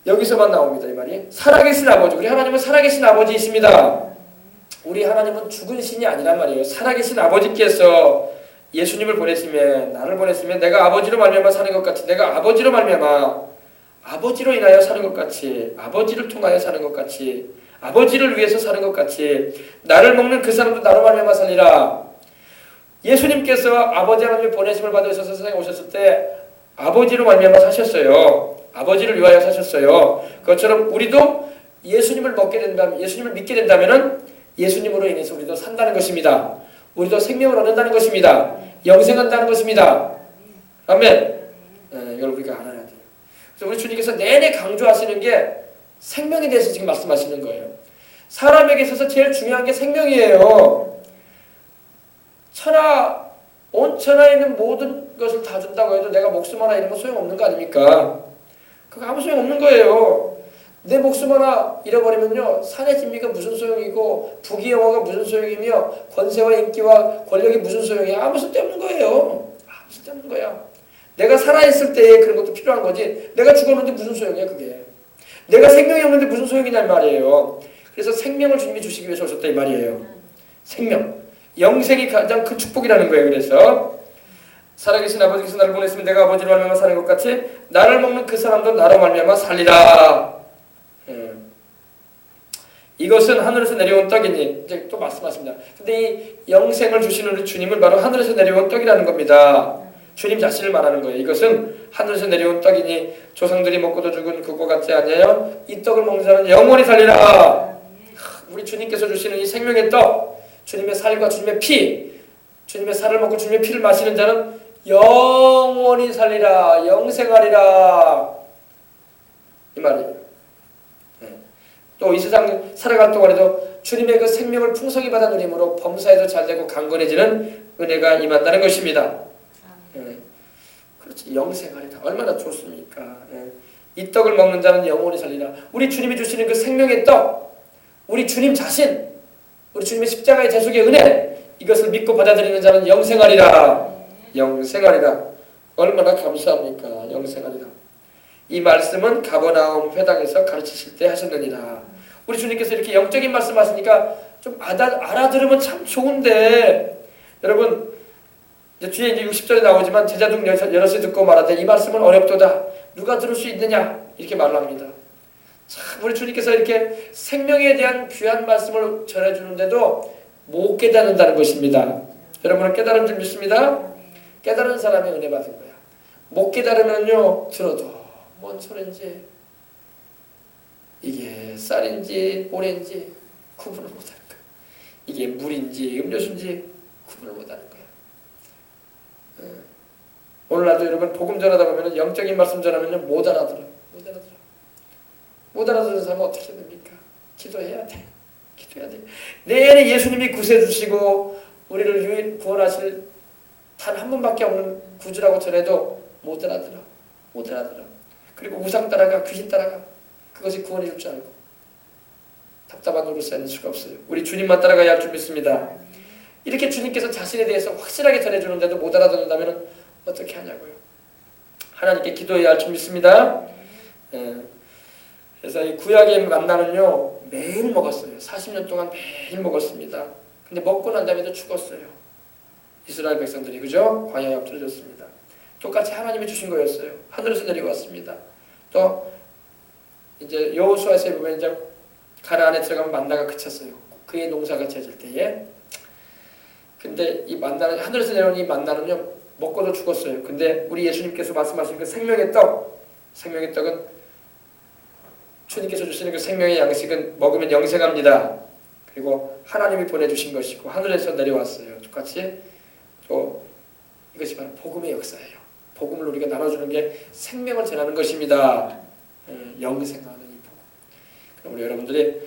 여기서만 나옵니다. 이 말이 살아계신 아버지. 우리 하나님은 살아계신 아버지이십니다. 우리 하나님은 죽은 신이 아니란 말이에요. 살아계신 아버지께서 예수님을 보냈으면 나를 보냈으면 내가 아버지로 말미암아 사는 것 같이 내가 아버지로 말미암아 아버지로 인하여 사는 것 같이 아버지를 통하여 사는 것 같이 아버지를 위해서 사는 것 같이 나를 먹는 그 사람도 나로 말미암아 살리라. 예수님께서 아버지 하나님의 보내심을 받으셔서 세상에 오셨을 때 아버지로 말미암아 사셨어요. 아버지를 위하여 사셨어요. 그것처럼 우리도 예수님을 먹게 된다면 예수님을 믿게 된다면은 예수님으로 인해서 우리도 산다는 것입니다. 우리도 생명을 얻는다는 것입니다. 영생한다는 것입니다. 아멘. 이걸 우리가 알아야 돼요. 그래서 우리 주님께서 내내 강조하시는 게 생명에 대해서 지금 말씀하시는 거예요. 사람에게 있어서 제일 중요한 게 생명이에요. 온 천하에 있는 모든 것을 다 준다고 해도 내가 목숨 하나 잃으면 소용없는 거 아닙니까? 그거 아무 소용없는 거예요. 내 목숨 하나 잃어버리면요 산의 진미가 무슨 소용이고 부귀영화가 무슨 소용이며 권세와 인기와 권력이 무슨 소용이야. 아무 쓸데없는 거예요. 아무 쓸데없는 거야. 내가 살아있을 때에 그런 것도 필요한 거지 내가 죽었는데 무슨 소용이야 그게. 내가 생명이 없는데 무슨 소용이냐 말이에요. 그래서 생명을 주님이 주시기 위해서 오셨다 이 말이에요. 생명. 영생이 가장 큰 축복이라는 거예요. 그래서 살아계신 아버지께서 나를 보냈으면 내가 아버지로 말미암아 사는 것 같이 나를 먹는 그 사람도 나로 말미암아 살리라. 이것은 하늘에서 내려온 떡이니 이제 또 말씀하십니다. 근데 이 영생을 주시는 우리 주님은 바로 하늘에서 내려온 떡이라는 겁니다. 주님 자신을 말하는 거예요. 이것은 하늘에서 내려온 떡이니 조상들이 먹고도 죽은 그거 같지 아니하여 이 떡을 먹는 자는 영원히 살리라. 우리 주님께서 주시는 이 생명의 떡, 주님의 살과 주님의 피, 주님의 살을 먹고 주님의 피를 마시는 자는 영원히 살리라, 영생하리라 이 말이에요. 또 이 세상 살아갈 동안에도 주님의 그 생명을 풍성히 받아 누림으로 범사에도 잘되고 강건해지는 은혜가 임한다는 것입니다. 그렇지, 영생하리라. 얼마나 좋습니까? 이 떡을 먹는 자는 영원히 살리라. 우리 주님이 주시는 그 생명의 떡, 우리 주님 자신, 우리 주님의 십자가의 대속의 은혜, 이것을 믿고 받아들이는 자는 영생하리라. 영생하리라. 얼마나 감사합니까? 영생하리라. 이 말씀은 가버나움 회당에서 가르치실 때 하셨느니라. 우리 주님께서 이렇게 영적인 말씀 하시니까 좀 알아들으면 참 좋은데, 여러분 이제 뒤에 이제 60절에 나오지만 제자중 여럿이 듣고 말하되 이 말씀은 어렵도다. 누가 들을 수 있느냐? 이렇게 말을 합니다. 참 우리 주님께서 이렇게 생명에 대한 귀한 말씀을 전해주는데도 못 깨닫는다는 것입니다. 여러분은 깨달은 줄 믿습니다. 깨달은 사람이 은혜 받은 거야. 못 깨달으면요, 들어도 뭔 소린지, 이게 쌀인지 모래인지 구분을 못하는 거야. 이게 물인지 음료수인지 구분을 못하는 거야. 오늘날도 여러분 복음 전하다 보면 영적인 말씀 전하면 못 알아들어. 못 알아듣는 사람은 어떻게 됩니까? 기도해야 돼. 기도해야 돼. 내 안에 예수님이 구세주시고 우리를 구원하실 단 한 분밖에 없는 구주라고 전해도 못 알아들어. 그리고 우상 따라가, 귀신 따라가. 그것이 구원해 줄 줄 알고 답답한 노릇 쌓는 수가 없어요. 우리 주님만 따라가야 할 줄 믿습니다. 이렇게 주님께서 자신에 대해서 확실하게 전해주는데도 못 알아듣는다면 어떻게 하냐고요. 하나님께 기도해야 할 줄 믿습니다. 그래서 이 구약의 만나는요 매일 먹었어요. 40년 동안 매일 먹었습니다. 근데 먹고 난 다음에도 죽었어요. 이스라엘 백성들이, 그죠? 광야에 엎드려졌습니다. 똑같이 하나님이 주신 거였어요. 하늘에서 내려왔습니다. 또 이제 여호수아서에 보면 이제 가나안에 들어가면 만나가 그쳤어요. 그의 농사가 지어질 때에. 근데 이 만나는, 하늘에서 내려온 이 만나는요 먹고도 죽었어요. 근데 우리 예수님께서 말씀하신 그 생명의 떡은 주님께서 주시는 그 생명의 양식은 먹으면 영생합니다. 그리고 하나님이 보내주신 것이고 하늘에서 내려왔어요. 똑같이 또 이것이 바로 복음의 역사예요. 복음을 우리가 나눠주는 게 생명을 전하는 것입니다. 영생하는 이 복음. 그럼 우리 여러분들이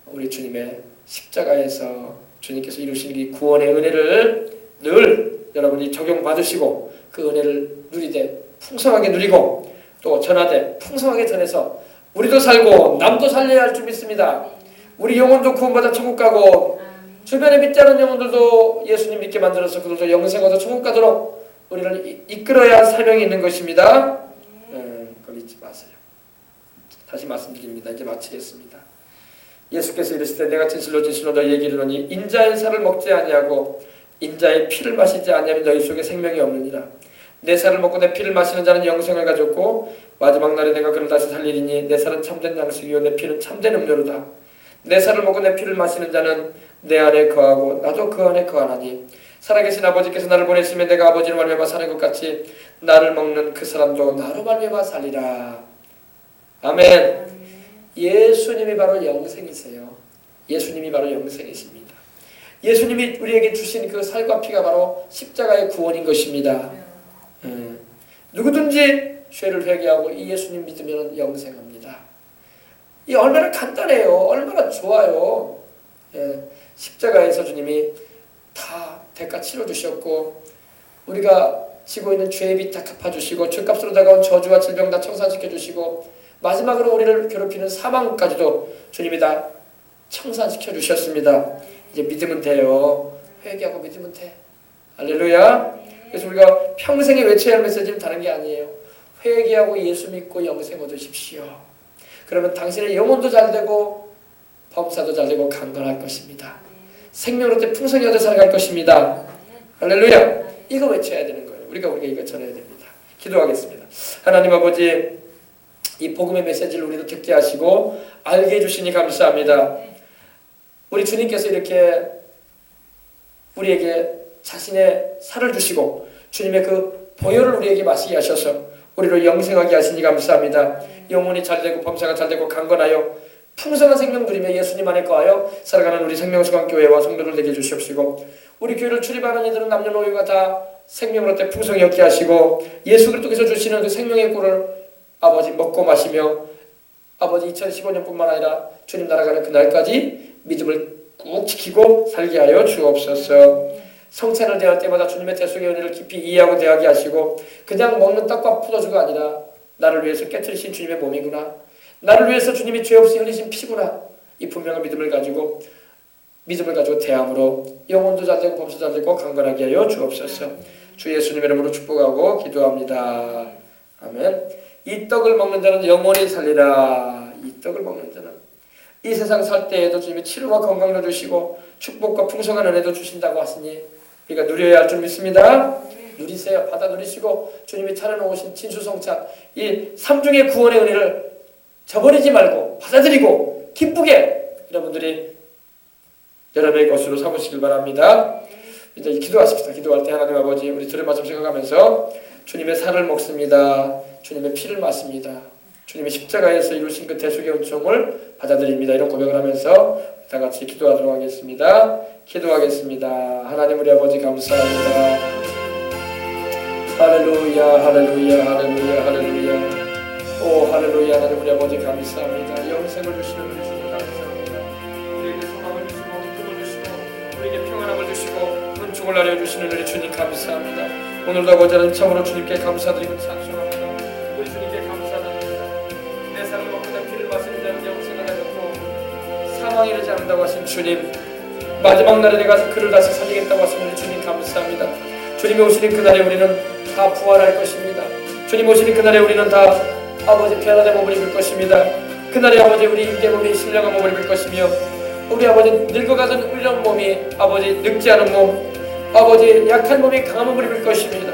우리 주님의 십자가에서 주님께서 이루신 이 구원의 은혜를 늘 여러분이 적용받으시고 그 은혜를 누리되 풍성하게 누리고 또 전하되 풍성하게 전해서 우리도 살고 남도 살려야 할 줄 믿습니다. 우리 영혼도 구원받아 천국 가고 주변에 믿지 않은 영혼들도 예수님 믿게 만들어서 그들도 영생 얻어 천국 가도록 우리를 이끌어야 할 사명이 있는 것입니다. 그걸 잊지 마세요. 다시 말씀드립니다. 이제 마치겠습니다. 예수께서 이르시되 내가 진실로 너희에게 이르노니 인자의 살을 먹지 아니하고 인자의 피를 마시지 아니하면 너희 속에 생명이 없느니라. 내 살을 먹고 내 피를 마시는 자는 영생을 가졌고 마지막 날에 내가 그를 다시 살리리니 내 살은 참된 양식이요 내 피는 참된 음료로다. 내 살을 먹고 내 피를 마시는 자는 내 안에 거하고 나도 그 안에 거하나니 살아계신 아버지께서 나를 보내시면 내가 아버지로 말미암아 사는 것 같이 나를 먹는 그 사람도 나로 말미암아 살리라. 아멘. 예수님이 바로 영생이세요. 예수님이 바로 영생이십니다. 예수님이 우리에게 주신 그 살과 피가 바로 십자가의 구원인 것입니다. 누구든지 죄를 회개하고 이 예수님 믿으면 영생합니다. 이 얼마나 간단해요. 얼마나 좋아요. 십자가에서 주님이 다 대가 치러주셨고 우리가 지고 있는 죄의 빚 다 갚아주시고 죄값으로 다가온 저주와 질병 다 청산시켜주시고 마지막으로 우리를 괴롭히는 사망까지도 주님이 다 청산시켜주셨습니다. 이제 믿으면 돼요. 회개하고 믿으면 돼. 할렐루야. 그래서 우리가 평생에 외쳐야 할 메시지는 다른 게 아니에요. 회개하고 예수 믿고 영생 얻으십시오. 그러면 당신의 영혼도 잘되고 범사도 잘되고 강건할 것입니다. 생명으로 때 풍성히 얻어 살아갈 것입니다. 할렐루야. 이거 외쳐야 되는 거예요. 우리가 이거 전해야 됩니다. 기도하겠습니다. 하나님 아버지, 이 복음의 메시지를 우리도 듣게 하시고 알게 해주시니 감사합니다. 우리 주님께서 이렇게 우리에게 자신의 살을 주시고 주님의 그 보혈을 우리에게 마시게 하셔서 우리를 영생하게 하시니 감사합니다. 영혼이 잘되고 범사가 잘되고 강건하여 풍성한 생명 누리며 예수님 안에 거하여 살아가는 우리 생명수강교회와 성도들 되게 해주시옵시고 우리 교회를 출입하는 이들은 남녀노소가 다 생명을 얻되 풍성히 얻게 하시고 예수 그리스도께서 주시는 그 생명의 꿀을 아버지 먹고 마시며 아버지 2015년뿐만 아니라 주님 나라가는 그날까지 믿음을 꾹 지키고 살게 하여 주옵소서. 성찬을 대할 때마다 주님의 대속의 은혜를 깊이 이해하고 대하게 하시고 그냥 먹는 떡과 포도주가 아니라 나를 위해서 깨트리신 주님의 몸이구나, 나를 위해서 주님이 죄 없이 흘리신 피구나, 이 분명한 믿음을 가지고 대함으로 영혼도 잘되고 범사도 잘되고 강건하게 하여 주옵소서. 주 예수님 이름으로 축복하고 기도합니다. 아멘. 이 떡을 먹는 자는 영원히 살리라. 이 떡을 먹는 자는 이 세상 살 때에도 주님이 치료와 건강도 주시고 축복과 풍성한 은혜도 주신다고 하시니 우리가 누려야 할 줄 믿습니다. 누리세요. 받아 누리시고 주님이 차려놓으신 진수성찬 이 삼중의 구원의 은혜를 저버리지 말고 받아들이고 기쁘게 여러분들이 여러분의 것으로 삼으시길 바랍니다. 이제 기도하십시다. 기도할 때 하나님 아버지 우리 들은 말씀 생각하면서 주님의 살을 먹습니다. 주님의 피를 마십니다. 주님의 십자가에서 이루신 그 대속의 은총을 받아들입니다. 이런 고백을 하면서 다 같이 기도하도록 하겠습니다. 기도하겠습니다. 하나님 우리 아버지 감사합니다. 할렐루야 할렐루야 할렐루야 할렐루야. 오 할렐루야. 하나님 우리 아버지 감사합니다. 영생을 주시는 우리 주님 감사합니다. 우리에게 소망을 주시고 기쁨을 주시고 우리에게 평안함을 주시고 은총을 알려주시는 우리 주님 감사합니다. 오늘도 아버지는 참으로 주님께 감사드리고 찬송합니다. 우리 주님께 감사드립니다. 내 살을 먹고 내 피를 마시는 자는 영생을 얻고 사망에 이르지 않는다고 하신 주님, 마지막 날에 내가 그를 다시 살리겠다고 하신 우리 주님 감사합니다. 주님이 오시는 그날에 우리는 다 부활할 것입니다. 주님 오시는 그날에 우리는 다 아버지 변화된 몸을 입을 것입니다. 그날에 아버지 우리 인계 몸이 신령한 몸을 입을 것이며 우리 아버지 늙어가던 울려온 몸이 아버지 늙지 않은 몸, 아버지 약한 몸이 강한 몸을 입을 것입니다.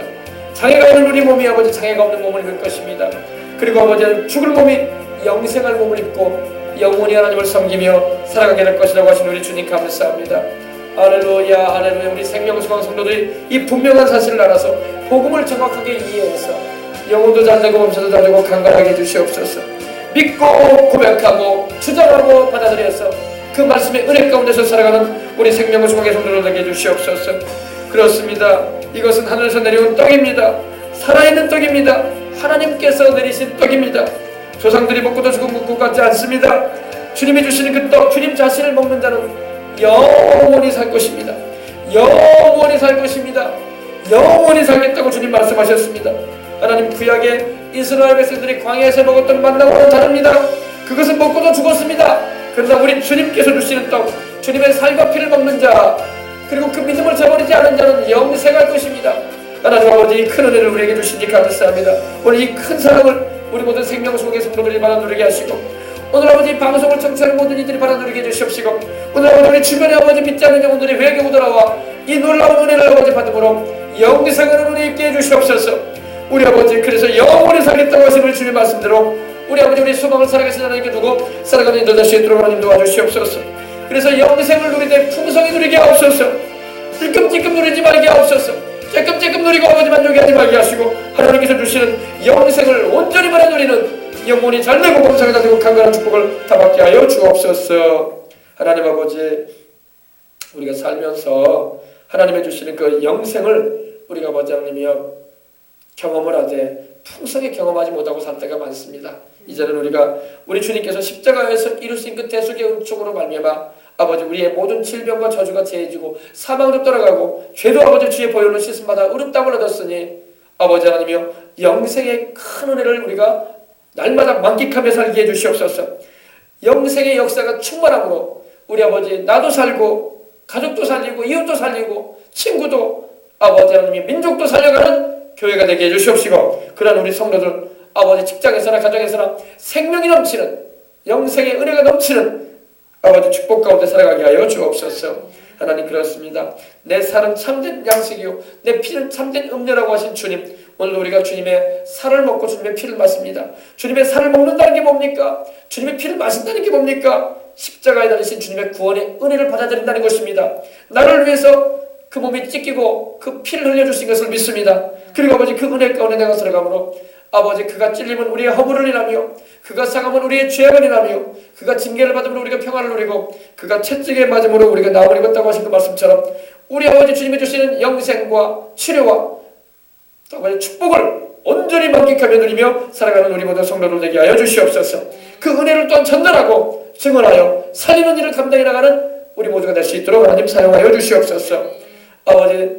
장애가 있는 우리 몸이 아버지 장애가 없는 몸을 입을 것입니다. 그리고 아버지 죽을 몸이 영생할 몸을 입고 영원히 하나님을 섬기며 살아가게 될 것이라고 하신 우리 주님 감사합니다. 할렐루야 할렐루야. 우리 생명수강 성도들이 이 분명한 사실을 알아서 복음을 정확하게 이해해서 영혼도 잘되고 범사도 잘되고 강건하게 해주시옵소서. 믿고 고백하고 주장하고 받아들여서 그 말씀의 은혜 가운데서 살아가는 우리 생명수강의 성도들 되게 해주시옵소서. 그렇습니다. 이것은 하늘에서 내려온 떡입니다. 살아있는 떡입니다. 하나님께서 내리신 떡입니다. 조상들이 먹고도 죽은 것 같지 않습니다. 주님이 주시는 그 떡, 주님 자신을 먹는 자는 영원히 살 것입니다. 영원히 살 것입니다. 영원히 살겠다고 주님 말씀하셨습니다. 하나님 구약의 이스라엘 백성들이 광야에서 먹었던 만나와는 다릅니다. 그것은 먹고도 죽었습니다. 그러나 우리 주님께서 주시는 떡, 주님의 살과 피를 먹는 자, 그리고 그 믿음을 저버리지 않은 자는 영생할 것입니다. 하나님 아버지 큰 은혜를 우리에게 주시니 감사합니다. 오늘 이 큰 사랑을 우리 모든 생명수강의 성도들이 받아누리게 하시고 오늘 아버지 방송을 청취하는 모든 이들이 받아누리게 해주시옵시고 오늘 아버지 우리 주변에 아버지 믿지 않는 영혼들이 회개하고 돌아와 이 놀라운 은혜를 아버지 받음으로 영생을 은혜 있게 해주시옵소서. 우리 아버지 그래서 영원히 살겠다고 하신 우리 주님 말씀대로 우리 아버지 우리 소망을 살아계신 하나님께 두고 살아가는 인도 다시 있도록 하나님 도와주시옵소서. 그래서 영생을 누리되 풍성히 누리게 하옵소서. 찔끔찔끔 누리지 말게 하옵소서. 쬐끔쬐끔 누리고 아버지 만족하지 말게 하시고 하나님께서 주시는 영생을 온전히 받아 누리는 영혼이 잘되고 범사가 잘되고 강건한 축복을 다 받게 하여 주옵소서. 하나님 아버지 우리가 살면서 하나님이 주시는 그 영생을 우리가 아버지 하나님이여 경험을 하되 풍성히 경험하지 못하고 살 때가 많습니다. 이제는 우리가 우리 주님께서 십자가에서 이루신 그 대속의 은총으로 말미암아 아버지 우리의 모든 질병과 저주가 제해지고 사망으로 떠나가고 죄도 아버지 주의 보혈로 씻음받아 의롭다함을 얻었으니 아버지 하나님이여 영생의 큰 은혜를 우리가 날마다 만끽하며 살게 해주시옵소서. 영생의 역사가 충만함으로 우리 아버지 나도 살고 가족도 살리고 이웃도 살리고 친구도 아버지 하나님이 민족도 살려가는 교회가 되게 해주시옵시고 그런 우리 성도들 아버지 직장에서나 가정에서나 생명이 넘치는 영생의 은혜가 넘치는 아버지 축복 가운데 살아가게 하여 주옵소서. 하나님 그렇습니다. 내 살은 참된 양식이요 내 피는 참된 음료라고 하신 주님 오늘 우리가 주님의 살을 먹고 주님의 피를 마십니다. 주님의 살을 먹는다는 게 뭡니까? 주님의 피를 마신다는 게 뭡니까? 십자가에 달리신 주님의 구원의 은혜를 받아들인다는 것입니다. 나를 위해서 그 몸이 찢기고 그 피를 흘려주신 것을 믿습니다. 그리고 아버지 그 은혜 가운데 내가 들어가므로 아버지 그가 찔림은 우리의 허물을 인하며 그가 상함은 우리의 죄악을 인하며 그가 징계를 받음으로 우리가 평안을 누리고 그가 채찍에 맞음으로 우리가 나음을 입었다고 하신 그 말씀처럼 우리 아버지 주님이 주시는 영생과 치료와 또 아버지 축복을 온전히 만끽하며 누리며 살아가는 우리 모든 성도들 되게 하여 주시옵소서. 그 은혜를 또한 전달하고 증언하여 살리는 일을 감당해 나가는 우리 모두가 될 수 있도록 하나님 사용하여 주시옵소서. 아버지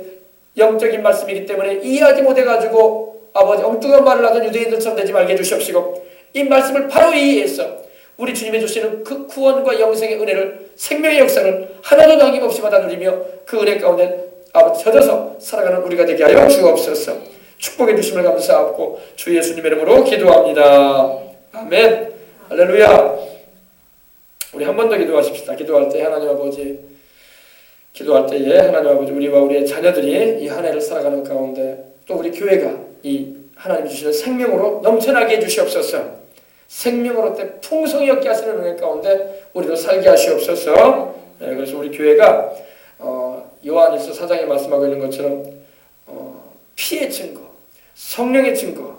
영적인 말씀이기 때문에 이해하지 못해가지고 아버지 엉뚱한 말을 하던 유대인들처럼 되지 말게 해주시옵시고 이 말씀을 바로 이해해서 우리 주님이 주시는 그 구원과 영생의 은혜를 생명의 역사를 하나도 남김없이 받아 누리며 그 은혜 가운데 아버지 젖어서 살아가는 우리가 되게 하여 주옵소서. 축복해 주심을 감사하고 주 예수님의 이름으로 기도합니다. 아멘. 할렐루야. 우리 한 번 더 기도하십시다. 기도할 때 하나님 아버지 기도할 때에 하나님 아버지 우리와 우리의 자녀들이 이 한 해를 살아가는 가운데 또 우리 교회가 이 하나님 주시는 생명으로 넘쳐나게 해주시옵소서. 생명으로 때 풍성히 얻게 하시는 은혜 가운데 우리도 살게 하시옵소서. 그래서 우리 교회가 요한일서 4장에 말씀하고 있는 것처럼 피의 증거, 성령의 증거,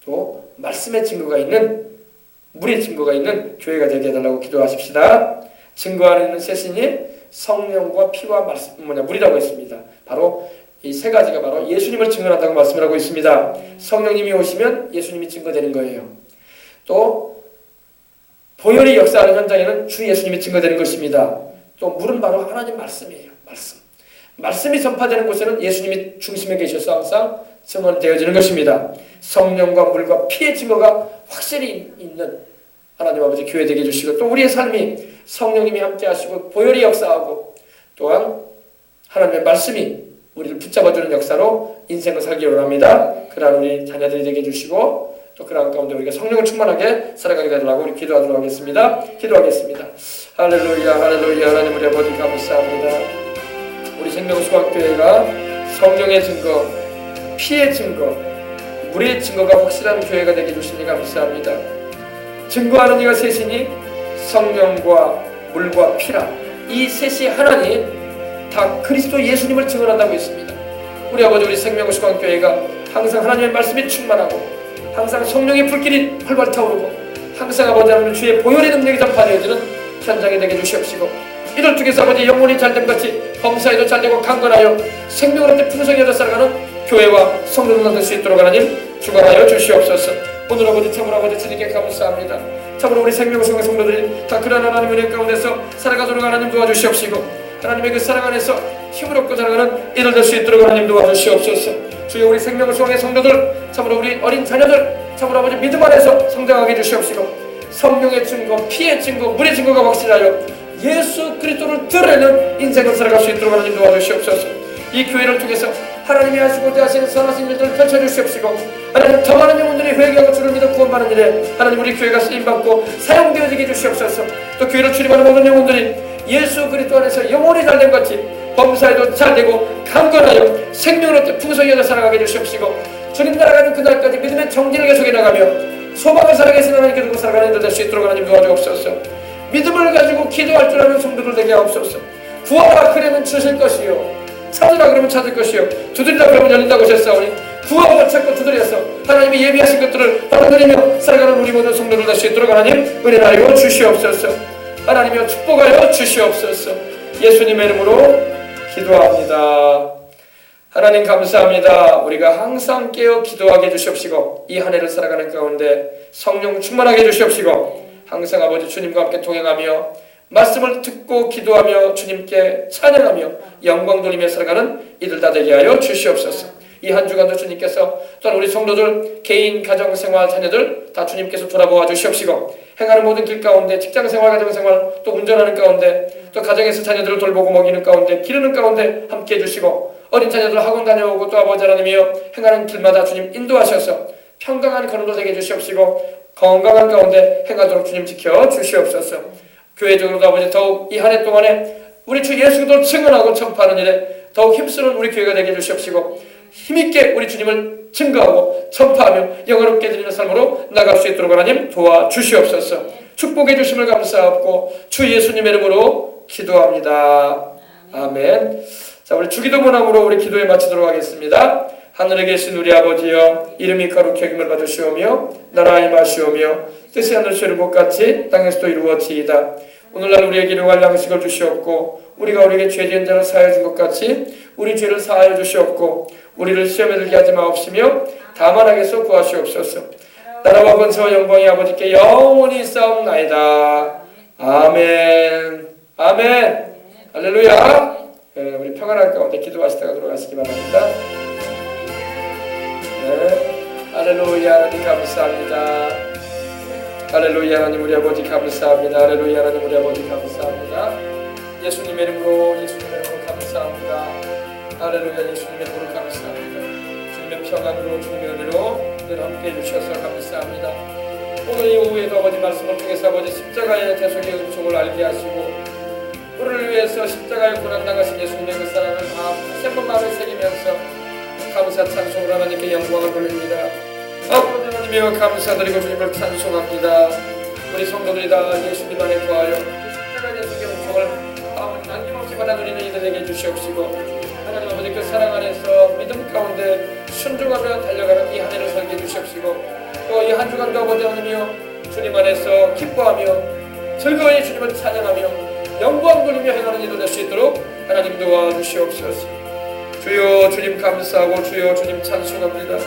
또 말씀의 증거가 있는 물의 증거가 있는 교회가 되게 해달라고 기도하십시다. 증거하는 세신이 성령과 피와 말씀, 물이라고 했습니다. 바로 이 세 가지가 바로 예수님을 증언한다고 말씀을 하고 있습니다. 성령님이 오시면 예수님이 증거되는 거예요. 또 보혈이 역사하는 현장에는 주 예수님이 증거되는 것입니다. 또 물은 바로 하나님 말씀이에요. 말씀이 전파되는 곳에는 예수님이 중심에 계셔서 항상 증언되어지는 것입니다. 성령과 물과 피의 증거가 확실히 있는 하나님 아버지 교회 되게 해주시고 또 우리의 삶이 성령님이 함께 하시고 보혈이 역사하고 또한 하나님의 말씀이 우리를 붙잡아주는 역사로 인생을 살기 원합니다. 그러한 우리 자녀들이 되게 해주시고 또 그러한 가운데 우리가 성령을 충만하게 살아가게 되려고 우리 기도하도록 하겠습니다. 기도하겠습니다. 할렐루야 할렐루야. 하나님 우리 아버지 감사합니다. 우리 생명수학교회가 성령의 증거, 피의 증거, 물의 증거가 확실한 교회가 되게 해주시니 감사합니다. 증거하는 이가 셋이니 성령과 물과 피라 이 셋이 하나니 다 그리스도 예수님을 증언한다고 했습니다. 우리 아버지 우리 생명수강교회가 항상 하나님의 말씀이 충만하고 항상 성령의 불길이 활발 타오르고 항상 아버지 하나님 주의 보혈의 능력이 전파되어지는 현장이 되게 주시옵시고 이들 중에서 아버지 영혼이 잘됨같이 범사에도 잘되고 강건하여 생명을 얻는 풍성히 얻어 살아가는 교회와 성도들 될 수 있도록 하나님 주관하여 주시옵소서. 오늘 아버지 참으로 아버지 주님께 감사합니다. 참으로 우리 생명수강 성도들이 다 그러한 하나님 은혜 가운데서 살아가도록 하나님 도와주시옵시고 하나님의 그 사랑 안에서 힘을 얻고 살아가는 이들 될 수 있도록 하나님 도와주시옵소서. 주여 우리 생명수강의 성도들 참으로 우리 어린 자녀들 참으로 아버지 믿음 안에서 성장하게 해주시옵시고 성령의 증거, 피의 증거, 물의 증거가 확실하여 예수 그리스도를 드러내는 인생을 살아갈 수 있도록 하나님 도와주시옵소서. 이 교회를 통해서 하나님이 하시고자 하시는 선하신 일들을 펼쳐주시옵시고 하나님 더 많은 영혼들이 회개하고 주를 믿어 구원받는 일에 하나님 우리 교회가 쓰임받고 사용되어지게 해주시옵소서. 또 교회를 출입하는 모든 영혼들이 예수 그리스도 안에서 영혼이 잘된 같이 범사에도 잘되고 강건하여 생명을 얻고 풍성히 얻어 살아가게 해주시옵시고 주님 나라가는 그날까지 믿음의 정진을 계속해 나가며 소망을 살아계신 하나님께 두고 살아가는 이들 될 수 있도록 하나님 도와주옵소서. 믿음을 가지고 기도할 줄 아는 성도들 되게 하옵소서. 구하라 그러면 주실 것이요 찾으라 그러면 찾을 것이요 두드리라 그러면 열린다고 하셨사오니 구하고 찾고 두드려서 하나님이 예비하신 것들을 받아들이며 살아가는 우리 모든 성도들 될 수 있도록 하나님 은혜하여 주시옵소서. 하나님이여 축복하여 주시옵소서. 예수님의 이름으로 기도합니다. 하나님 감사합니다. 우리가 항상 깨어 기도하게 해주시옵시고 이 한 해를 살아가는 가운데 성령 충만하게 해주시옵시고 항상 아버지 주님과 함께 동행하며 말씀을 듣고 기도하며 주님께 찬양하며 영광 돌리며 살아가는 이들 다 되게 하여 주시옵소서. 이 한 주간도 주님께서 또한 우리 성도들 개인 가정생활 자녀들 다 주님께서 돌아보아 주시옵시고 행하는 모든 길 가운데 직장생활 가정생활 또 운전하는 가운데 또 가정에서 자녀들을 돌보고 먹이는 가운데 기르는 가운데 함께해 주시고 어린 자녀들 학원 다녀오고 또 아버지 하나님이여 행하는 길마다 주님 인도하셔서 평강한 걸음도 되게 해주시옵시고 건강한 가운데 행하도록 주님 지켜 주시옵소서. 교회적으로도 아버지 더욱 이 한 해 동안에 우리 주 예수 그리스도를 증언하고 전파하는 일에 더욱 힘쓰는 우리 교회가 되게 해주시옵시고 힘있게 우리 주님을 증거하고 전파하며 영화롭게 드리는 삶으로 나갈 수 있도록 하나님 도와주시옵소서. 축복해 주심을 감사하고 주 예수님의 이름으로 기도합니다. 아멘. 자, 우리 주기도 문함으로 우리 기도에 마치도록 하겠습니다. 하늘에 계신 우리 아버지여, 이름이 거룩히 여김을 받으시오며 나라가 임하시오며 뜻이 하늘에서 이룬 것 같이 땅에서도 이루어지이다. 오늘날 우리에게 일용할 양식을 주시옵고 우리가 우리에게 죄 지은 자를 사하여 준 것 같이 우리 죄를 사하여 주시옵고 우리를 시험에 들게 하지 마옵시며 다만 악에서 구하시옵소서. 나라와 권세와 영광이 아버지께 영원히 있사옵나이다. 아멘. 아멘. 할렐루야. 우리 평안한 가운데 기도하시다가 돌아가시기 바랍니다. 할렐루야. 하나님 감사합니다. 할렐루야. 하나님 우리 아버지 감사합니다. 할렐루야. 하나님 우리 아버지 감사합니다. 예수님의 이름으로 감사합니다. 할렐루야. 예수님의 이름으로 감사합니다. 주님의 평안으로 주님의 은혜로 늘 함께 해주셔서 감사합니다. 오늘 이 오후에도 아버지 말씀을 통해서 아버지 십자가의 대속의 은총을 알게 하시고 우리를 위해서 십자가에 고난당하신 예수님의 그 사랑을 다시 한번 마음에 새기면서 감사 찬송을 하나님께 영광을 돌립니다. 아버지 하나님이여 감사드리고 주님을 찬송합니다. 우리 성도들이 다 예수님 안에 구하여 십자가의 대속의 은총을 아버지 남김없이 받아 누리는 이들에게 주시옵시고 하나님 아버지 그 사랑 안에서 믿음 가운데 순종하며 달려가는 이 한 해를 살게 주시옵시고 또 이 한 주간도 아버지 하나님이여 주님 안에서 기뻐하며 즐거이 주님을 찬양하며 영광 돌리며 행하는 이들 될 수 있도록 하나님 도와주시옵소서. 주여 주님 감사하고 주여 주님 찬송합니다.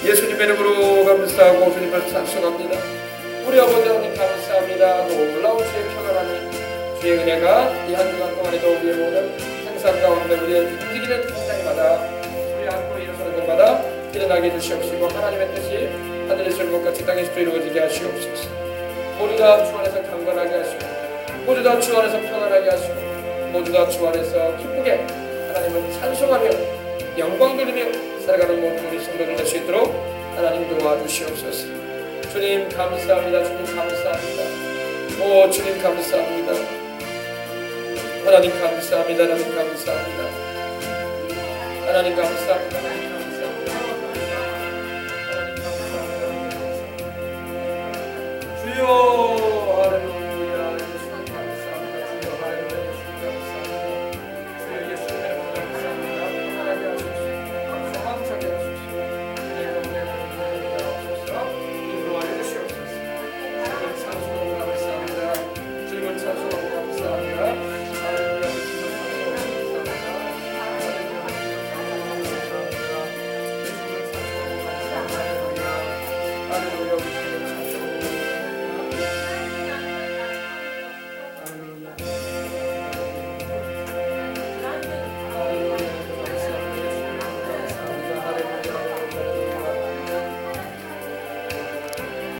예수님의 이름으로 감사하고 주님을 찬송합니다. 우리 아버지 하나님 감사합니다. 놀라운 주의 평안하니 주의 은혜가 이 한 주간 동안에도 우리의 모든 행사 가운데 우리의 움직이는 현장마다 우리 안고 일어서는 곳마다 일어나게 해주시옵시고 하나님의 뜻이 하늘에서 이룬 것 같이 땅에서도 이루어지게 하시옵소서. 모두 다 주 안에서 강건하게 하시고 모두 다 주 안에서 평안하게 하시고 모두 다 주 안에서 기쁘게 하나님을 찬송하며 영광 돌리며 살아가는 모든 우리 성도들 될 수 있도록 하나님 도와주시옵소서. 주님 감사합니다. 주님 감사합니다. 오 주님 감사합니다. 하나님 감사합니다. 하나님 감사합니다. 하나님 감사합니다.